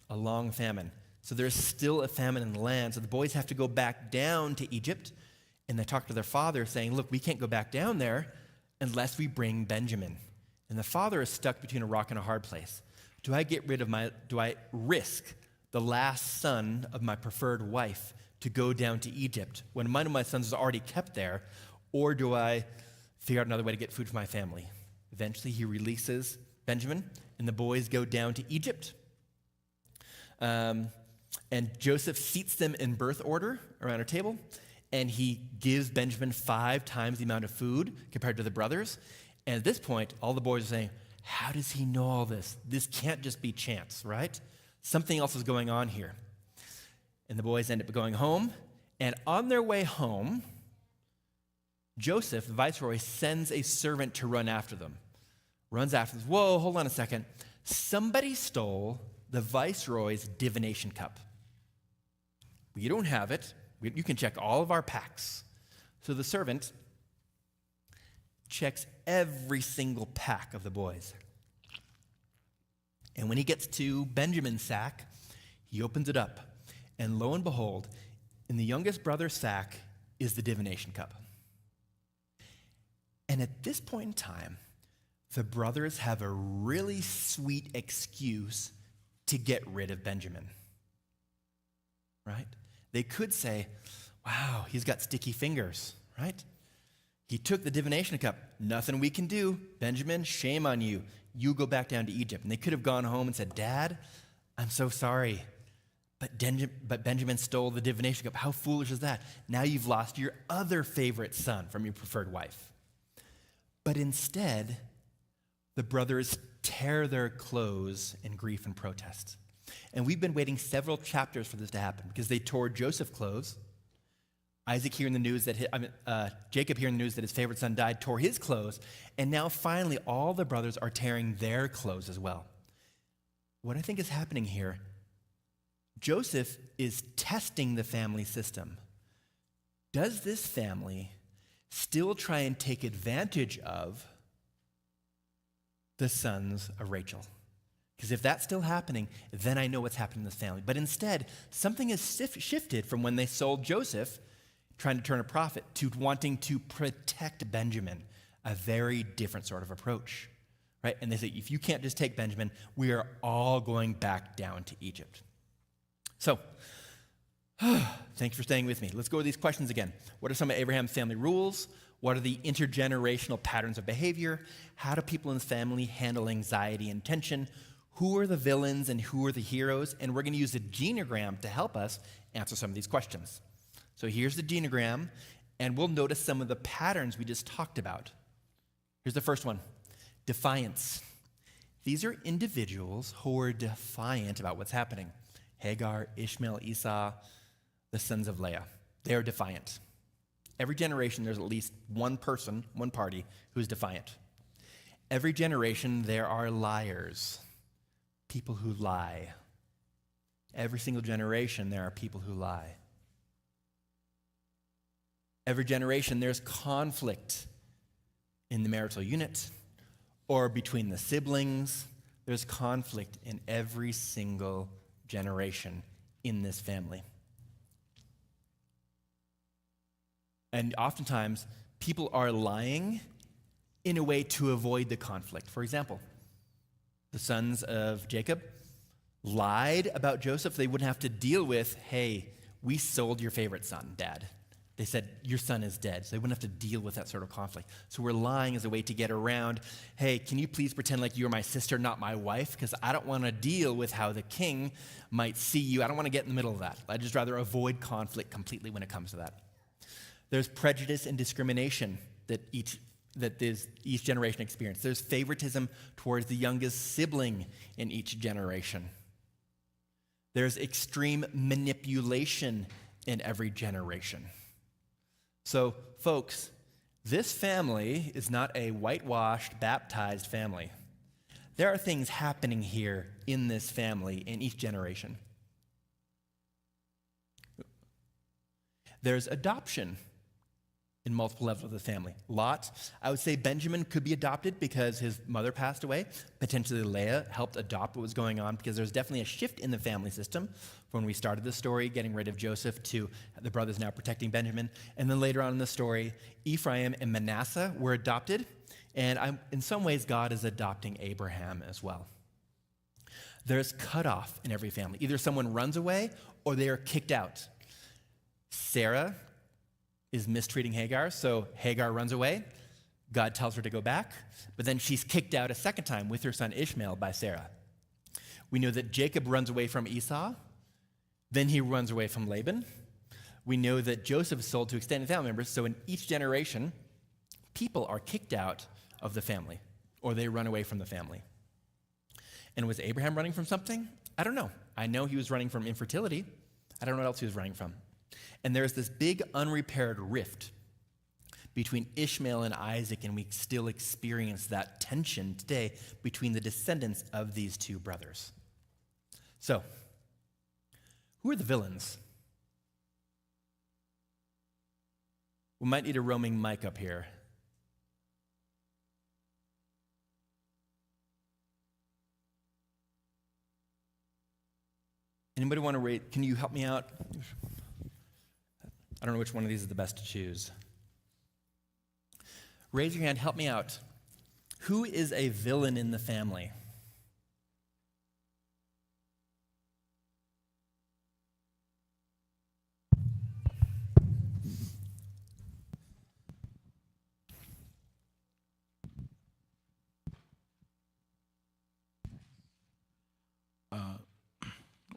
a long famine. So there's still a famine in the land. So the boys have to go back down to Egypt. And they talk to their father saying, look, we can't go back down there unless we bring Benjamin. And the father is stuck between a rock and a hard place. Do I risk the last son of my preferred wife to go down to Egypt when one of my sons is already kept there? Or do I figure out another way to get food for my family? Eventually he releases Benjamin and the boys go down to Egypt. And Joseph seats them in birth order around a table, and he gives Benjamin 5 times the amount of food compared to the brothers. And at this point, all the boys are saying, how does he know all this? This can't just be chance, right? Something else is going on here. And the boys end up going home, and on their way home, Joseph, the viceroy, sends a servant to run after them. Runs after them. Whoa, hold on a second. Somebody stole the viceroy's divination cup. We don't have it. You can check all of our packs. So the servant checks every single pack of the boys. And when he gets to Benjamin's sack, he opens it up. And lo and behold, in the youngest brother's sack is the divination cup. And at this point in time, the brothers have a really sweet excuse to get rid of Benjamin. Right? They could say, wow, he's got sticky fingers, right? He took the divination cup. Nothing we can do. Benjamin, shame on you. You go back down to Egypt. And they could have gone home and said, Dad, I'm so sorry, but Benjamin stole the divination cup. How foolish is that? Now you've lost your other favorite son from your preferred wife. But instead, the brothers tear their clothes in grief and protest. And we've been waiting several chapters for this to happen because they tore Joseph's clothes. Isaac hearing the news that Jacob hearing the news that his favorite son died, tore his clothes, and now finally all the brothers are tearing their clothes as well. What I think is happening here, Joseph is testing the family system. Does this family still try and take advantage of the sons of Rachel? Because if that's still happening, then I know what's happening in this family. But instead, something has shifted from when they sold Joseph trying to turn a profit, to wanting to protect Benjamin, a very different sort of approach, right? And they say, if you can't just take Benjamin, we are all going back down to Egypt. So, thanks for staying with me. Let's go over these questions again. What are some of Abraham's family rules? What are the intergenerational patterns of behavior? How do people in the family handle anxiety and tension? Who are the villains and who are the heroes? And we're going to use the Genogram to help us answer some of these questions. So here's the Genogram, and we'll notice some of the patterns we just talked about. Here's the first one, defiance. These are individuals who are defiant about what's happening. Hagar, Ishmael, Esau, the sons of Leah. They are defiant. Every generation, there's at least one person, one party, who's defiant. Every generation, there are liars, people who lie. Every single generation, there are people who lie. Every generation, there's conflict in the marital unit or between the siblings. There's conflict in every single generation in this family. And oftentimes, people are lying in a way to avoid the conflict. For example, the sons of Jacob lied about Joseph. They wouldn't have to deal with, hey, we sold your favorite son, Dad. They said, your son is dead. So they wouldn't have to deal with that sort of conflict. So we're lying as a way to get around, hey, can you please pretend like you're my sister, not my wife? Because I don't want to deal with how the king might see you. I don't want to get in the middle of that. I'd just rather avoid conflict completely when it comes to that. There's prejudice and discrimination that each generation experiences. There's favoritism towards the youngest sibling in each generation. There's extreme manipulation in every generation. So, folks, this family is not a whitewashed, baptized family. There are things happening here in this family in each generation. There's adoption in multiple levels of the family. Lot, I would say Benjamin could be adopted because his mother passed away. Potentially Leah helped adopt what was going on because there's definitely a shift in the family system from when we started the story, getting rid of Joseph, to the brothers now protecting Benjamin. And then later on in the story, Ephraim and Manasseh were adopted. And in some ways, God is adopting Abraham as well. There's cutoff in every family. Either someone runs away or they are kicked out. Sarah is mistreating Hagar, so Hagar runs away. God tells her to go back, but then she's kicked out a second time with her son Ishmael by Sarah. We know that Jacob runs away from Esau, then he runs away from Laban. We know that Joseph is sold to extended family members, so in each generation, people are kicked out of the family, or they run away from the family. And was Abraham running from something? I don't know. I know he was running from infertility. I don't know what else he was running from. And there's this big unrepaired rift between Ishmael and Isaac, and we still experience that tension today between the descendants of these two brothers. So, who are the villains? We might need a roaming mic up here. Anybody want to rate? Can you help me out? I don't know which one of these is the best to choose. Raise your hand, help me out. Who is a villain in the family?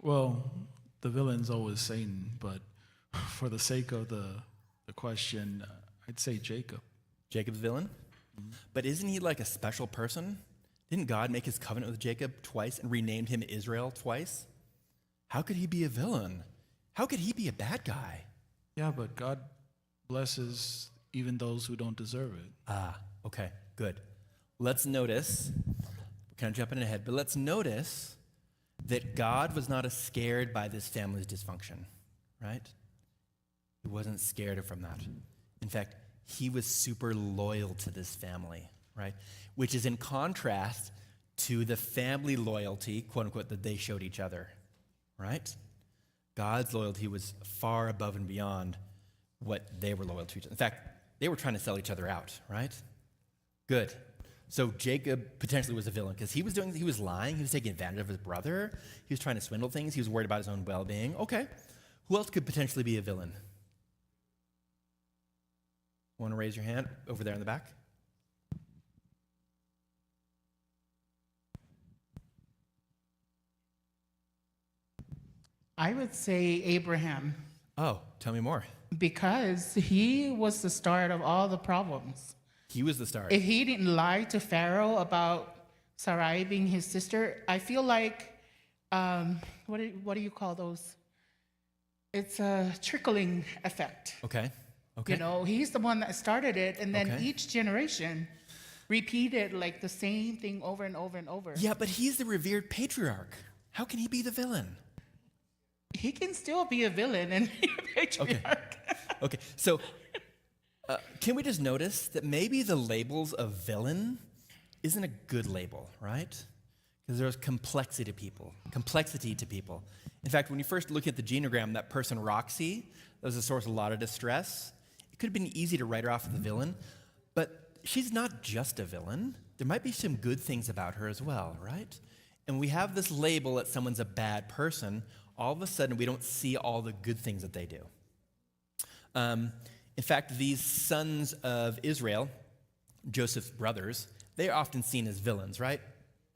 Well, the villain's always Satan, but for the sake of the question, I'd say Jacob. Jacob's villain? Mm-hmm. But isn't he like a special person? Didn't God make his covenant with Jacob twice and renamed him Israel twice? How could he be a villain? How could he be a bad guy? Yeah, but God blesses even those who don't deserve it. Ah, okay, good. Let's notice, we're kind of jumping ahead, but let's notice that God was not scared by this family's dysfunction, right? He wasn't scared from that. In fact, he was super loyal to this family, right? Which is in contrast to the family loyalty, quote unquote, that they showed each other, right? God's loyalty was far above and beyond what they were loyal to each other. In fact, they were trying to sell each other out, right? Good. So Jacob potentially was a villain because he was lying, he was taking advantage of his brother, he was trying to swindle things, he was worried about his own well-being. Okay. Who else could potentially be a villain? Want to raise your hand over there in the back? I would say Abraham, Oh, tell me more. because he was the start of all the problems. He was the start. If he didn't lie to Pharaoh about Sarai being his sister, I feel like, what do you call those? It's a trickling effect. Okay. Okay. You know, he's the one that started it, and then Okay. each generation repeated like the same thing over and over and over. Yeah, but he's the revered patriarch. How can he be the villain? He can still be a villain and be a patriarch. Okay, so can we just notice that maybe the labels of villain isn't a good label, right? Because there's complexity to people. In fact, when you first look at the genogram, that person Roxy, that was a source of a lot of distress. It could have been easy to write her off as a villain, but she's not just a villain. There might be some good things about her as well, right? And we have this label that someone's a bad person. All of a sudden, we don't see all the good things that they do. In fact, these sons of Israel, Joseph's brothers, they are often seen as villains, right?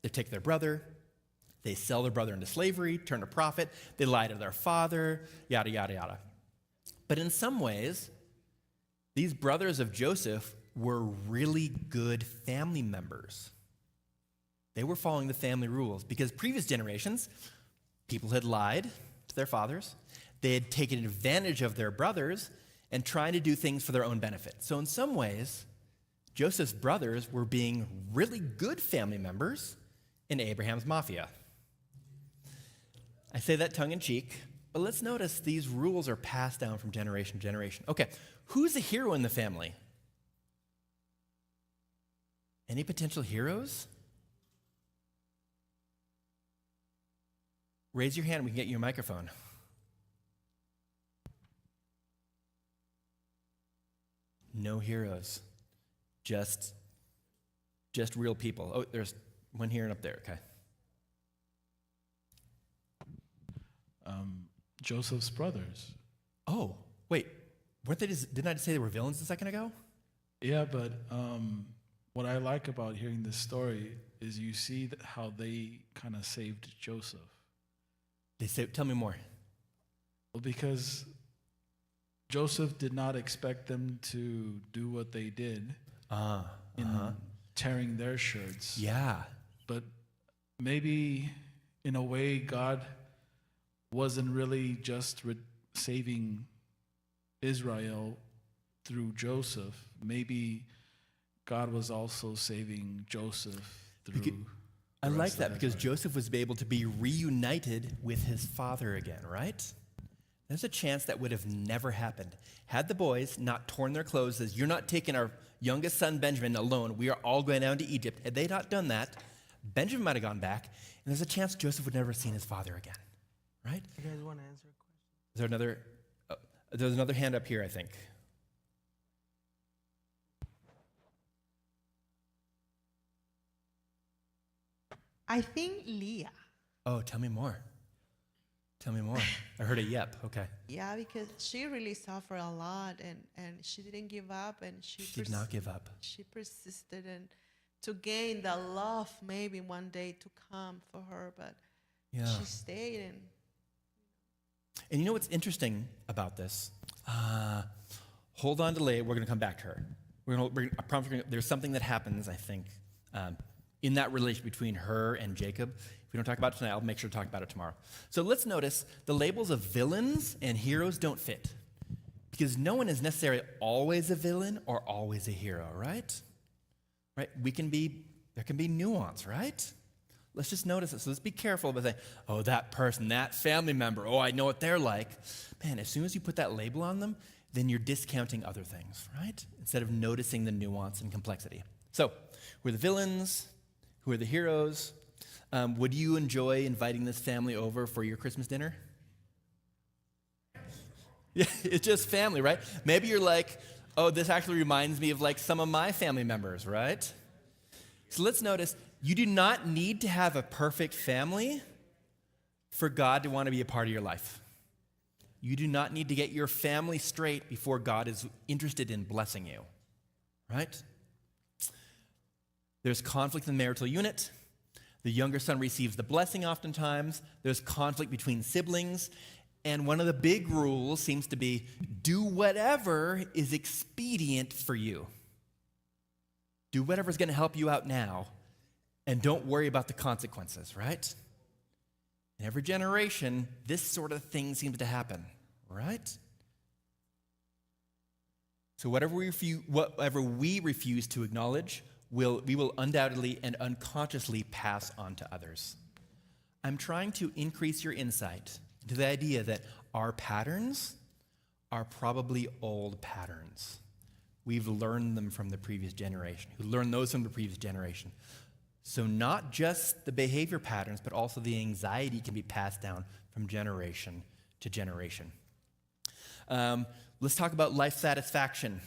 They take their brother, they sell their brother into slavery, turn a profit, they lie to their father, yada, yada, yada. But in some ways, these brothers of Joseph were really good family members. They were following the family rules because previous generations, people had lied to their fathers. They had taken advantage of their brothers and trying to do things for their own benefit. So in some ways, Joseph's brothers were being really good family members in Abraham's mafia. I say that tongue in cheek, but let's notice these rules are passed down from generation to generation. Okay, who's the hero in the family? Any potential heroes? Raise your hand and we can get you a microphone. No heroes. Just real people. Oh, there's one here and up there. Okay. Joseph's brothers. Oh, wait. Didn't I just say they were villains a second ago? Yeah, but what I like about hearing this story is you see how they kind of saved Joseph. Tell me more. Well, because Joseph did not expect them to do what they did in tearing their shirts. Yeah. But maybe in a way, God wasn't really just saving Israel through Joseph. Maybe God was also saving Joseph through. I like that because Joseph was able to be reunited with his father again, right? There's a chance that would have never happened. Had the boys not torn their clothes, says, "You're not taking our youngest son Benjamin alone. We are all going down to Egypt." Had they not done that, Benjamin might have gone back, and there's a chance Joseph would never have seen his father again, right? You guys want to answer a question? Is there another? There's another hand up here, I think. I think Leah. Oh, tell me more. Tell me more. I heard a yep. Okay. Yeah, because she really suffered a lot, and she didn't give up, and She did not give up. She persisted and to gain the love maybe one day to come for her, but Yeah. she stayed and And you know what's interesting about this? Hold on to Leah. We're going to come back to her. I promise there's something that happens, I think, in that relation between her and Jacob. If we don't talk about it tonight, I'll make sure to talk about it tomorrow. So let's notice the labels of villains and heroes don't fit. Because no one is necessarily always a villain or always a hero, right? Right? There can be nuance, right? Let's just notice it. So let's be careful about saying, oh, that person, that family member, oh, I know what they're like. Man, as soon as you put that label on them, then you're discounting other things, right? Instead of noticing the nuance and complexity. So, who are the villains? Who are the heroes? Would you enjoy inviting this family over for your Christmas dinner? Yeah, it's just family, right? Maybe you're like, oh, this actually reminds me of like some of my family members, right? So let's notice, you do not need to have a perfect family for God to want to be a part of your life. You do not need to get your family straight before God is interested in blessing you, right? There's conflict in the marital unit. The younger son receives the blessing oftentimes. There's conflict between siblings. And one of the big rules seems to be, do whatever is expedient for you. Do whatever's going to help you out now, and don't worry about the consequences, right? In every generation, this sort of thing seems to happen, right? So whatever we refuse to acknowledge, we will undoubtedly and unconsciously pass on to others. I'm trying to increase your insight to the idea that our patterns are probably old patterns. We've learned them from the previous generation, who learned those from the previous generation. So not just the behavior patterns, but also the anxiety can be passed down from generation to generation. Let's talk about life satisfaction.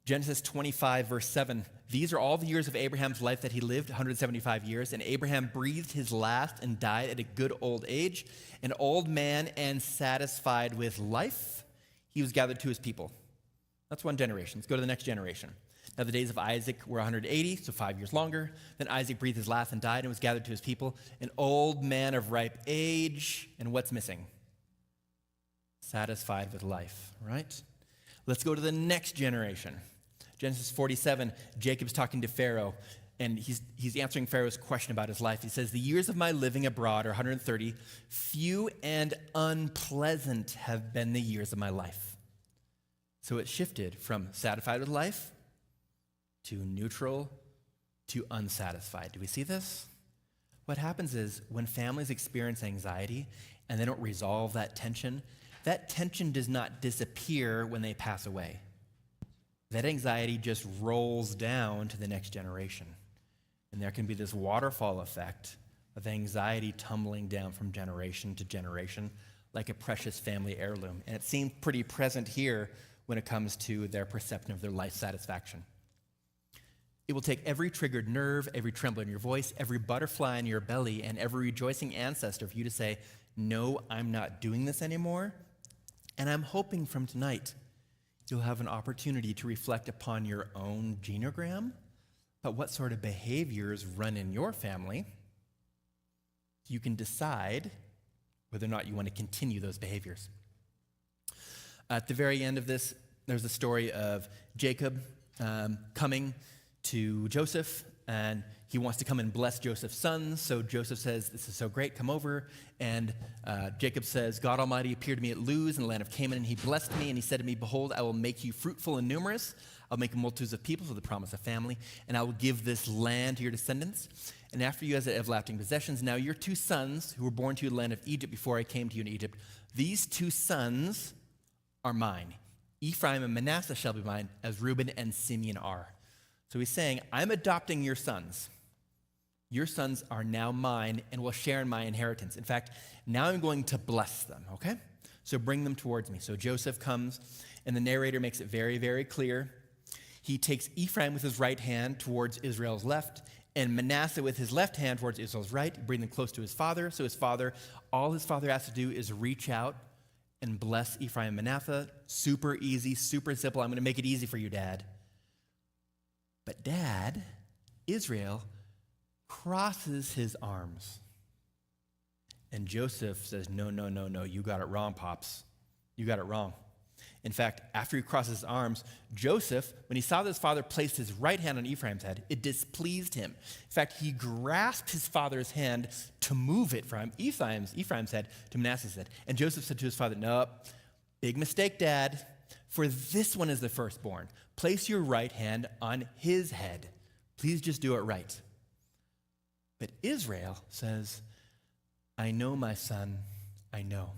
Genesis 25, verse 7. These are all the years of Abraham's life that he lived, 175 years. And Abraham breathed his last and died at a good old age, an old man and satisfied with life. He was gathered to his people. That's one generation. Let's go to the next generation. Now the days of Isaac were 180, so 5 years longer. Then Isaac breathed his last and died and was gathered to his people, an old man of ripe age. And what's missing? Satisfied with life, right? Let's go to the next generation. Genesis 47, Jacob's talking to Pharaoh, and he's answering Pharaoh's question about his life. He says, the years of my living abroad are 130. Few and unpleasant have been the years of my life. So it shifted from satisfied with life to neutral to unsatisfied. Do we see this? What happens is when families experience anxiety and they don't resolve that tension does not disappear when they pass away. That anxiety just rolls down to the next generation. And there can be this waterfall effect of anxiety tumbling down from generation to generation like a precious family heirloom. And it seems pretty present here when it comes to their perception of their life satisfaction. It will take every triggered nerve, every tremble in your voice, every butterfly in your belly, and every rejoicing ancestor for you to say, no, I'm not doing this anymore. And I'm hoping from tonight you'll have an opportunity to reflect upon your own genogram, about what sort of behaviors run in your family. You can decide whether or not you want to continue those behaviors. At the very end of this, there's the story of Jacob coming to Joseph, and he wants to come and bless Joseph's sons. So Joseph says, this is so great, come over. And Jacob says, God Almighty appeared to me at Luz in the land of Canaan, and he blessed me, and he said to me, behold, I will make you fruitful and numerous. I'll make multitudes of people, so the promise of family, and I will give this land to your descendants. And after you as everlasting possessions, now your two sons, who were born to you in the land of Egypt before I came to you in Egypt, these two sons are mine. Ephraim and Manasseh shall be mine, as Reuben and Simeon are. So he's saying, I'm adopting your sons. Your sons are now mine and will share in my inheritance. In fact, now I'm going to bless them, okay? So bring them towards me. So Joseph comes, and the narrator makes it very, very clear. He takes Ephraim with his right hand towards Israel's left, and Manasseh with his left hand towards Israel's right, bring them close to his father. So all his father has to do is reach out and bless Ephraim and Manasseh. Super easy, super simple. I'm going to make it easy for you, Dad. But Dad, Israel, crosses his arms. And Joseph says, no, you got it wrong, Pops. You got it wrong. In fact, after he crosses his arms, Joseph, when he saw that his father placed his right hand on Ephraim's head, it displeased him. In fact, he grasped his father's hand to move it from Ephraim's head to Manasseh's head. And Joseph said to his father, nope, big mistake, Dad. For this one is the firstborn. Place your right hand on his head. Please just do it right. But Israel says, I know, my son, I know.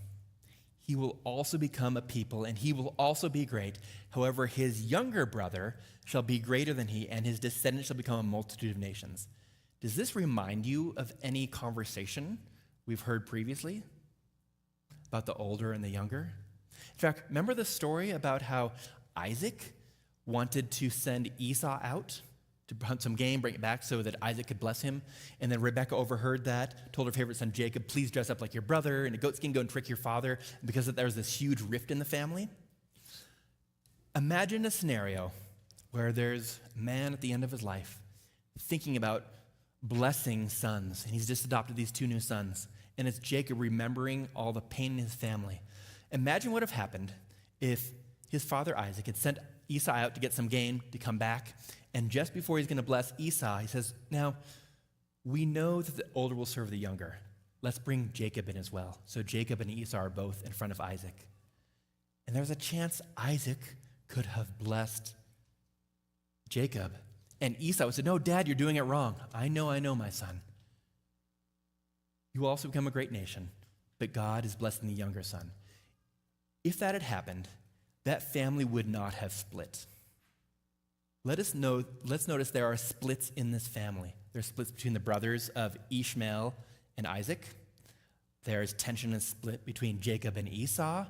He will also become a people, and he will also be great. However, his younger brother shall be greater than he, and his descendants shall become a multitude of nations. Does this remind you of any conversation we've heard previously about the older and the younger? In fact, remember the story about how Isaac wanted to send Esau out to hunt some game, bring it back so that Isaac could bless him? And then Rebekah overheard that, told her favorite son Jacob, please dress up like your brother, and a goatskin, go and trick your father. And because there was this huge rift in the family, imagine a scenario where there's a man at the end of his life thinking about blessing sons, and he's just adopted these 2 new sons, and it's Jacob remembering all the pain in his family. Imagine what would have happened if his father Isaac had sent Esau out to get some game to come back, and just before he's going to bless Esau, he says, now, we know that the older will serve the younger. Let's bring Jacob in as well. So Jacob and Esau are both in front of Isaac. And there's a chance Isaac could have blessed Jacob. And Esau would say, no, Dad, you're doing it wrong. I know, my son. You will also become a great nation, but God is blessing the younger son. If that had happened, that family would not have split. Let's notice there are splits in this family. There's splits between the brothers of Ishmael and Isaac. There's tension and split between Jacob and Esau.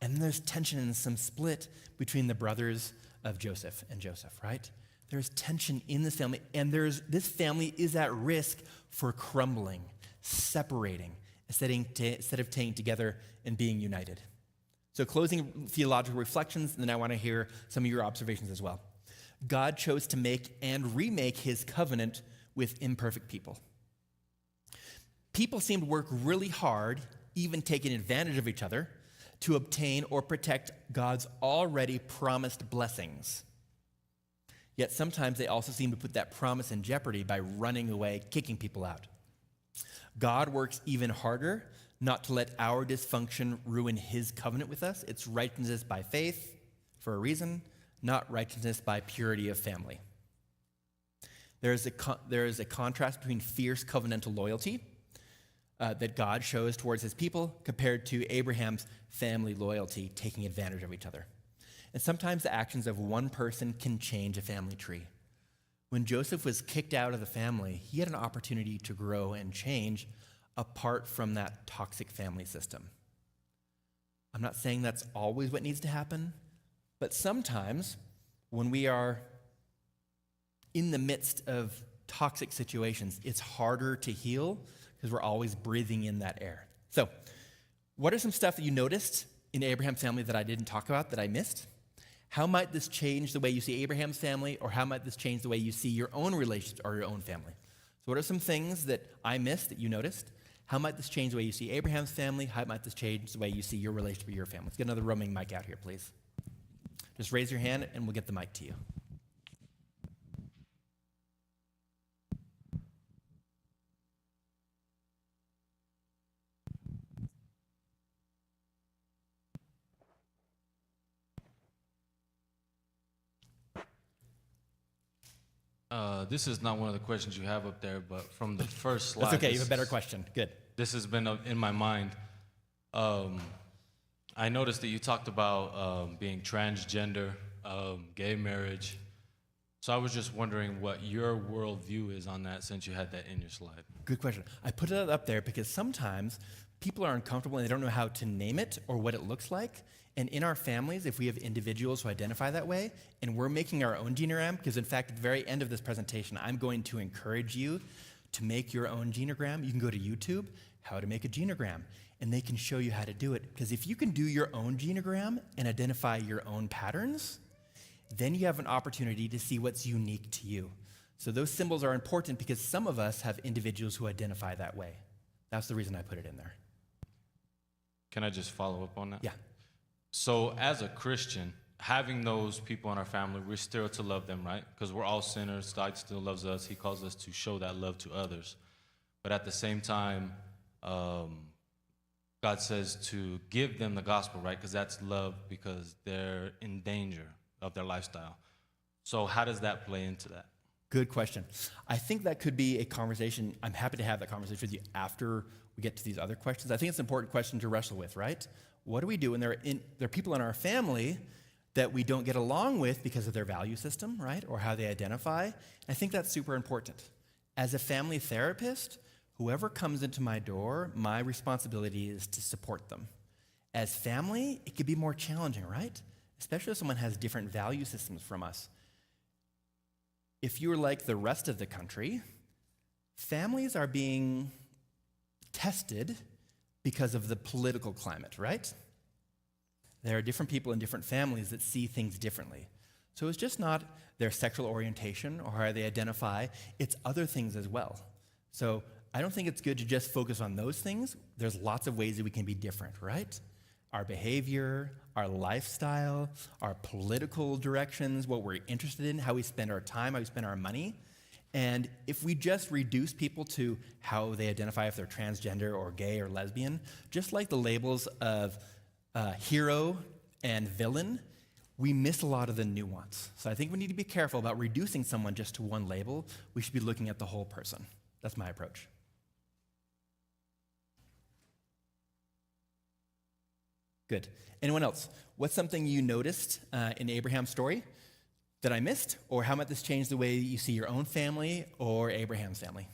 And then there's tension and some split between the brothers of Joseph and Joseph, right? There's tension in this family, and this family is at risk for crumbling, separating, instead of staying together and being united. So closing theological reflections, and then I want to hear some of your observations as well. God chose to make and remake his covenant with imperfect people. People seem to work really hard, even taking advantage of each other, to obtain or protect God's already promised blessings. Yet sometimes they also seem to put that promise in jeopardy by running away, kicking people out. God works even harder not to let our dysfunction ruin his covenant with us. It's righteousness by faith for a reason, not righteousness by purity of family. There is a contrast between fierce covenantal loyalty that God shows towards his people compared to Abraham's family loyalty, taking advantage of each other. And sometimes the actions of one person can change a family tree. When Joseph was kicked out of the family, he had an opportunity to grow and change apart from that toxic family system. I'm not saying that's always what needs to happen, but sometimes when we are in the midst of toxic situations, it's harder to heal because we're always breathing in that air. So, what are some stuff that you noticed in Abraham's family that I didn't talk about, that I missed? How might this change the way you see Abraham's family, or how might this change the way you see your own relationship or your own family? So what are some things that I missed that you noticed? How might this change the way you see Abraham's family? How might this change the way you see your relationship with your family? Let's get another roaming mic out here, please. Just raise your hand and we'll get the mic to you. This is not one of the questions you have up there, but from the first slide. That's okay, you have a better question. Good. This has been in my mind. I noticed that you talked about being transgender, gay marriage. So I was just wondering what your worldview is on that, since you had that in your slide. Good question. I put it up there because sometimes people are uncomfortable and they don't know how to name it or what it looks like. And in our families, if we have individuals who identify that way, and we're making our own genogram, because in fact, at the very end of this presentation, I'm going to encourage you to make your own genogram. You can go to YouTube, how to make a genogram, and they can show you how to do it. Because if you can do your own genogram and identify your own patterns, then you have an opportunity to see what's unique to you. So those symbols are important because some of us have individuals who identify that way. That's the reason I put it in there. Can I just follow up on that? Yeah. So as a Christian, having those people in our family, we're still to love them, right? Because we're all sinners. God still loves us. He calls us to show that love to others. But at the same time, God says to give them the gospel, right? Because that's love, because they're in danger of their lifestyle. So how does that play into that? Good question. I think that could be a conversation. I'm happy to have that conversation with you after we get to these other questions. I think it's an important question to wrestle with, right? What do we do when there are people in our family that we don't get along with because of their value system, right? Or how they identify? I think that's super important. As a family therapist, whoever comes into my door, my responsibility is to support them. As family, it could be more challenging, right? Especially if someone has different value systems from us. If you're like the rest of the country, families are being tested because of the political climate, right? There are different people in different families that see things differently. So it's just not their sexual orientation or how they identify, it's other things as well. So I don't think it's good to just focus on those things. There's lots of ways that we can be different, right? Our behavior, our lifestyle, our political directions, what we're interested in, how we spend our time, how we spend our money. And if we just reduce people to how they identify, if they're transgender or gay or lesbian, just like the labels of hero and villain, we miss a lot of the nuance. So I think we need to be careful about reducing someone just to one label. We should be looking at the whole person. That's my approach. Good. Anyone else? What's something you noticed in Abraham's story that I missed? Or how might this change the way you see your own family or Abraham's family?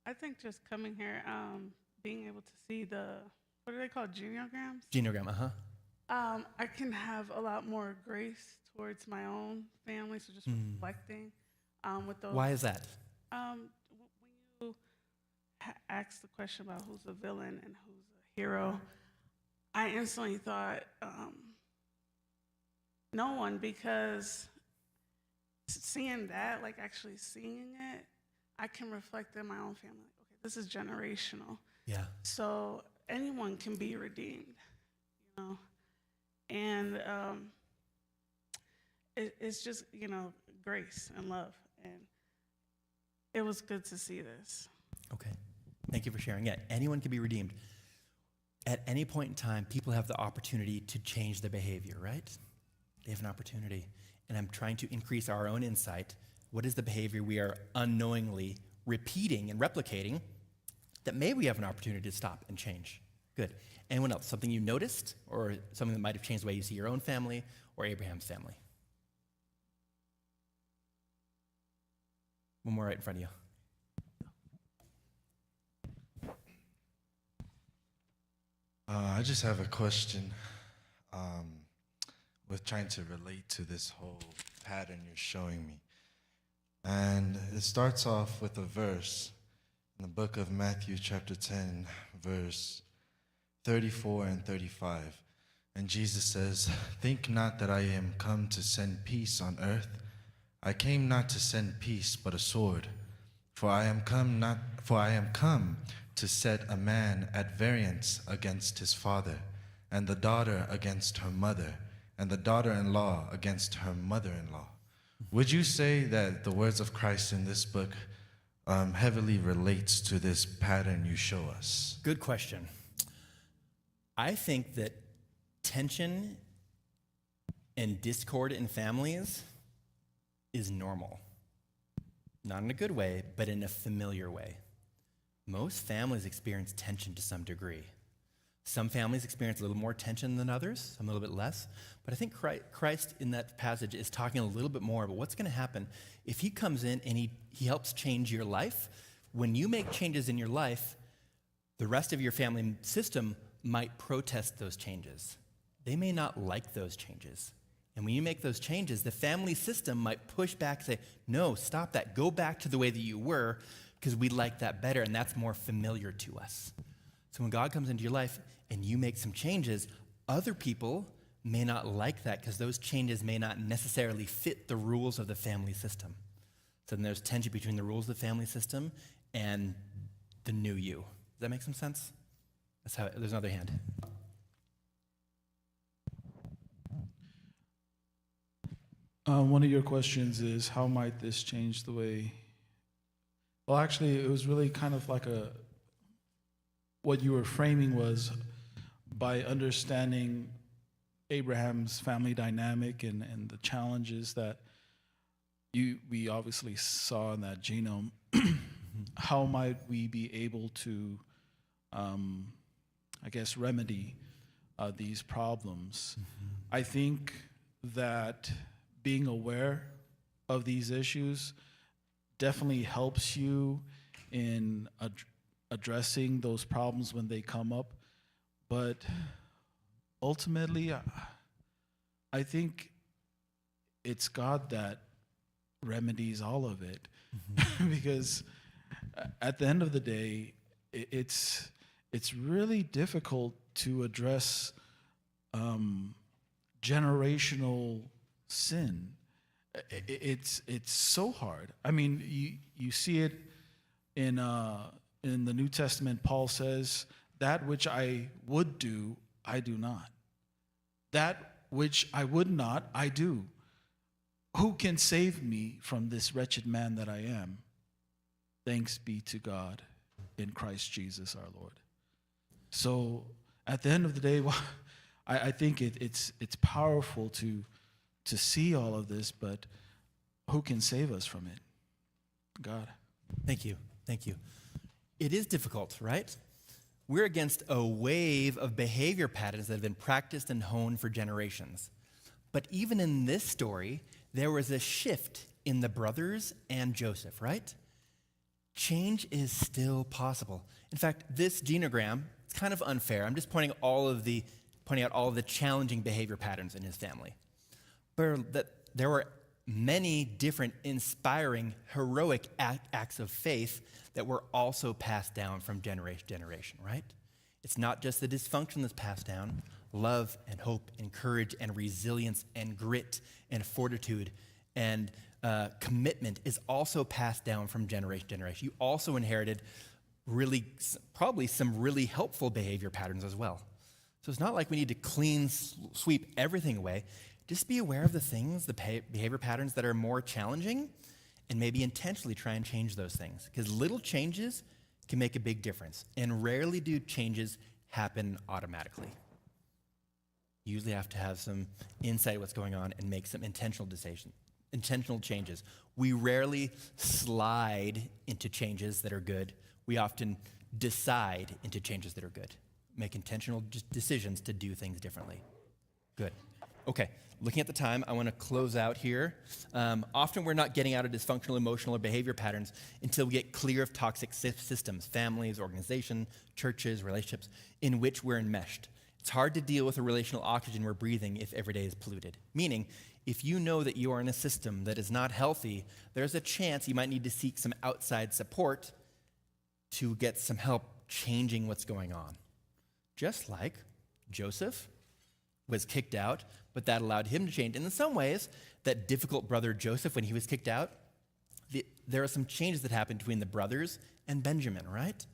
I think just coming here, being able to see what are they called, genograms? Genogram, I can have a lot more grace towards my own family, so just reflecting with those. Why is that? When you ask the question about who's a villain and who's a hero, I instantly thought no one, because seeing that, like actually seeing it, I can reflect in my own family. Okay, this is generational. Yeah. So anyone can be redeemed, you know? And it's just, grace and love. And it was good to see this. Okay. Thank you for sharing. Yeah, anyone can be redeemed. At any point in time, people have the opportunity to change their behavior, right? They have an opportunity. And I'm trying to increase our own insight. What is the behavior we are unknowingly repeating and replicating that maybe we have an opportunity to stop and change? Good. Anyone else? Something you noticed or something that might have changed the way you see your own family or Abraham's family? One more right in front of you. I just have a question with trying to relate to this whole pattern you're showing me. And it starts off with a verse in the book of Matthew chapter 10, verse 34 and 35. And Jesus says, "Think not that I am come to send peace on earth. I came not to send peace, but a sword. For I am come to set a man at variance against his father, and the daughter against her mother, and the daughter-in-law against her mother-in-law." Would you say that the words of Christ in this book heavily relates to this pattern you show us? Good question. I think that tension and discord in families is normal. Not in a good way, but in a familiar way. Most families experience tension to some degree. Some families experience a little more tension than others, some a little bit less. But I think Christ in that passage is talking a little bit more about what's going to happen if he comes in and he helps change your life. When you make changes in your life, the rest of your family system might protest those changes. They may not like those changes. And when you make those changes, the family system might push back and say, "No, stop that. Go back to the way that you were, because we like that better, and that's more familiar to us." So when God comes into your life and you make some changes, other people may not like that because those changes may not necessarily fit the rules of the family system. So then there's tension between the rules of the family system and the new you. Does that make some sense? That's how. There's another hand. One of your questions is, how might this change the way? Well, actually, it was really kind of like what you were framing was by understanding Abraham's family dynamic and the challenges that we obviously saw in that genome. How might we be able to, remedy these problems? I think that being aware of these issues definitely helps you in addressing those problems when they come up. But ultimately, I think it's God that remedies all of it. Because at the end of the day, it's really difficult to address generational sin. It's so hard. I mean, you see it in the New Testament. Paul says, "That which I would do, I do not. That which I would not, I do. Who can save me from this wretched man that I am? Thanks be to God in Christ Jesus our Lord." So at the end of the day, I think it's powerful to see all of this, but who can save us from it? God. Thank you. Thank you. It is difficult, right? We're against a wave of behavior patterns that have been practiced and honed for generations. But even in this story, there was a shift in the brothers and Joseph, right? Change is still possible. In fact, this genogram, it's kind of unfair. I'm just pointing out all of the challenging behavior patterns in his family. But there were many different inspiring, heroic acts of faith that were also passed down from generation to generation, right? It's not just the dysfunction that's passed down. Love and hope and courage and resilience and grit and fortitude and commitment is also passed down from generation to generation. You also inherited probably some really helpful behavior patterns as well. So it's not like we need to sweep everything away. Just be aware of the things, the behavior patterns that are more challenging, and maybe intentionally try and change those things. Because little changes can make a big difference, and rarely do changes happen automatically. You usually have to have some insight of what's going on and make some intentional changes. We rarely slide into changes that are good. We often decide into changes that are good. Make intentional decisions to do things differently. Good. Okay, looking at the time, I want to close out here. Often we're not getting out of dysfunctional emotional or behavior patterns until we get clear of toxic systems, families, organizations, churches, relationships, in which we're enmeshed. It's hard to deal with the relational oxygen we're breathing if every day is polluted. Meaning, if you know that you are in a system that is not healthy, there's a chance you might need to seek some outside support to get some help changing what's going on. Just like Joseph was kicked out, but that allowed him to change. And in some ways, that difficult brother Joseph, when he was kicked out, there are some changes that happened between the brothers and Benjamin, right?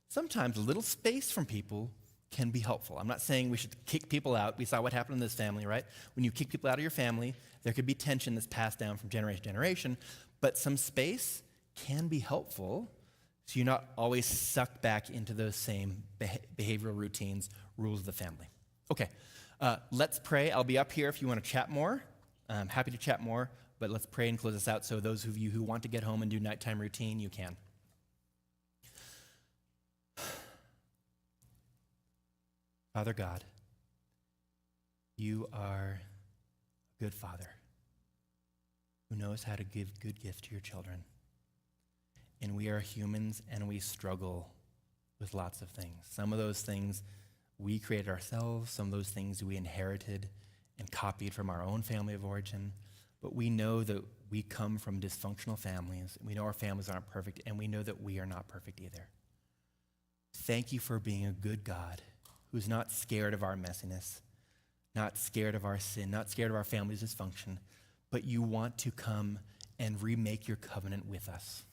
Sometimes a little space from people can be helpful. I'm not saying we should kick people out. We saw what happened in this family, right? When you kick people out of your family, there could be tension that's passed down from generation to generation, but some space can be helpful so you're not always sucked back into those same behavioral routines, rules of the family. Okay, let's pray. I'll be up here if you want to chat more. I'm happy to chat more, but let's pray and close this out so those of you who want to get home and do nighttime routine, you can. Father God, you are a good Father who knows how to give good gifts to your children. And we are humans and we struggle with lots of things. Some of those things we created ourselves, some of those things we inherited and copied from our own family of origin. But we know that we come from dysfunctional families. We know our families aren't perfect, and we know that we are not perfect either. Thank you for being a good God who's not scared of our messiness, not scared of our sin, not scared of our family's dysfunction, but you want to come and remake your covenant with us.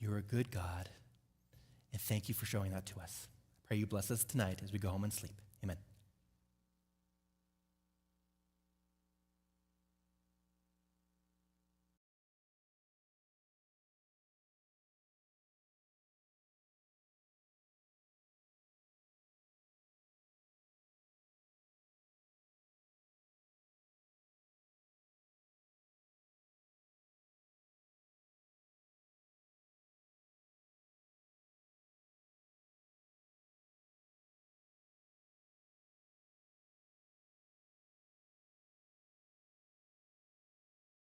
You're a good God, and thank you for showing that to us. I pray you bless us tonight as we go home and sleep. Amen.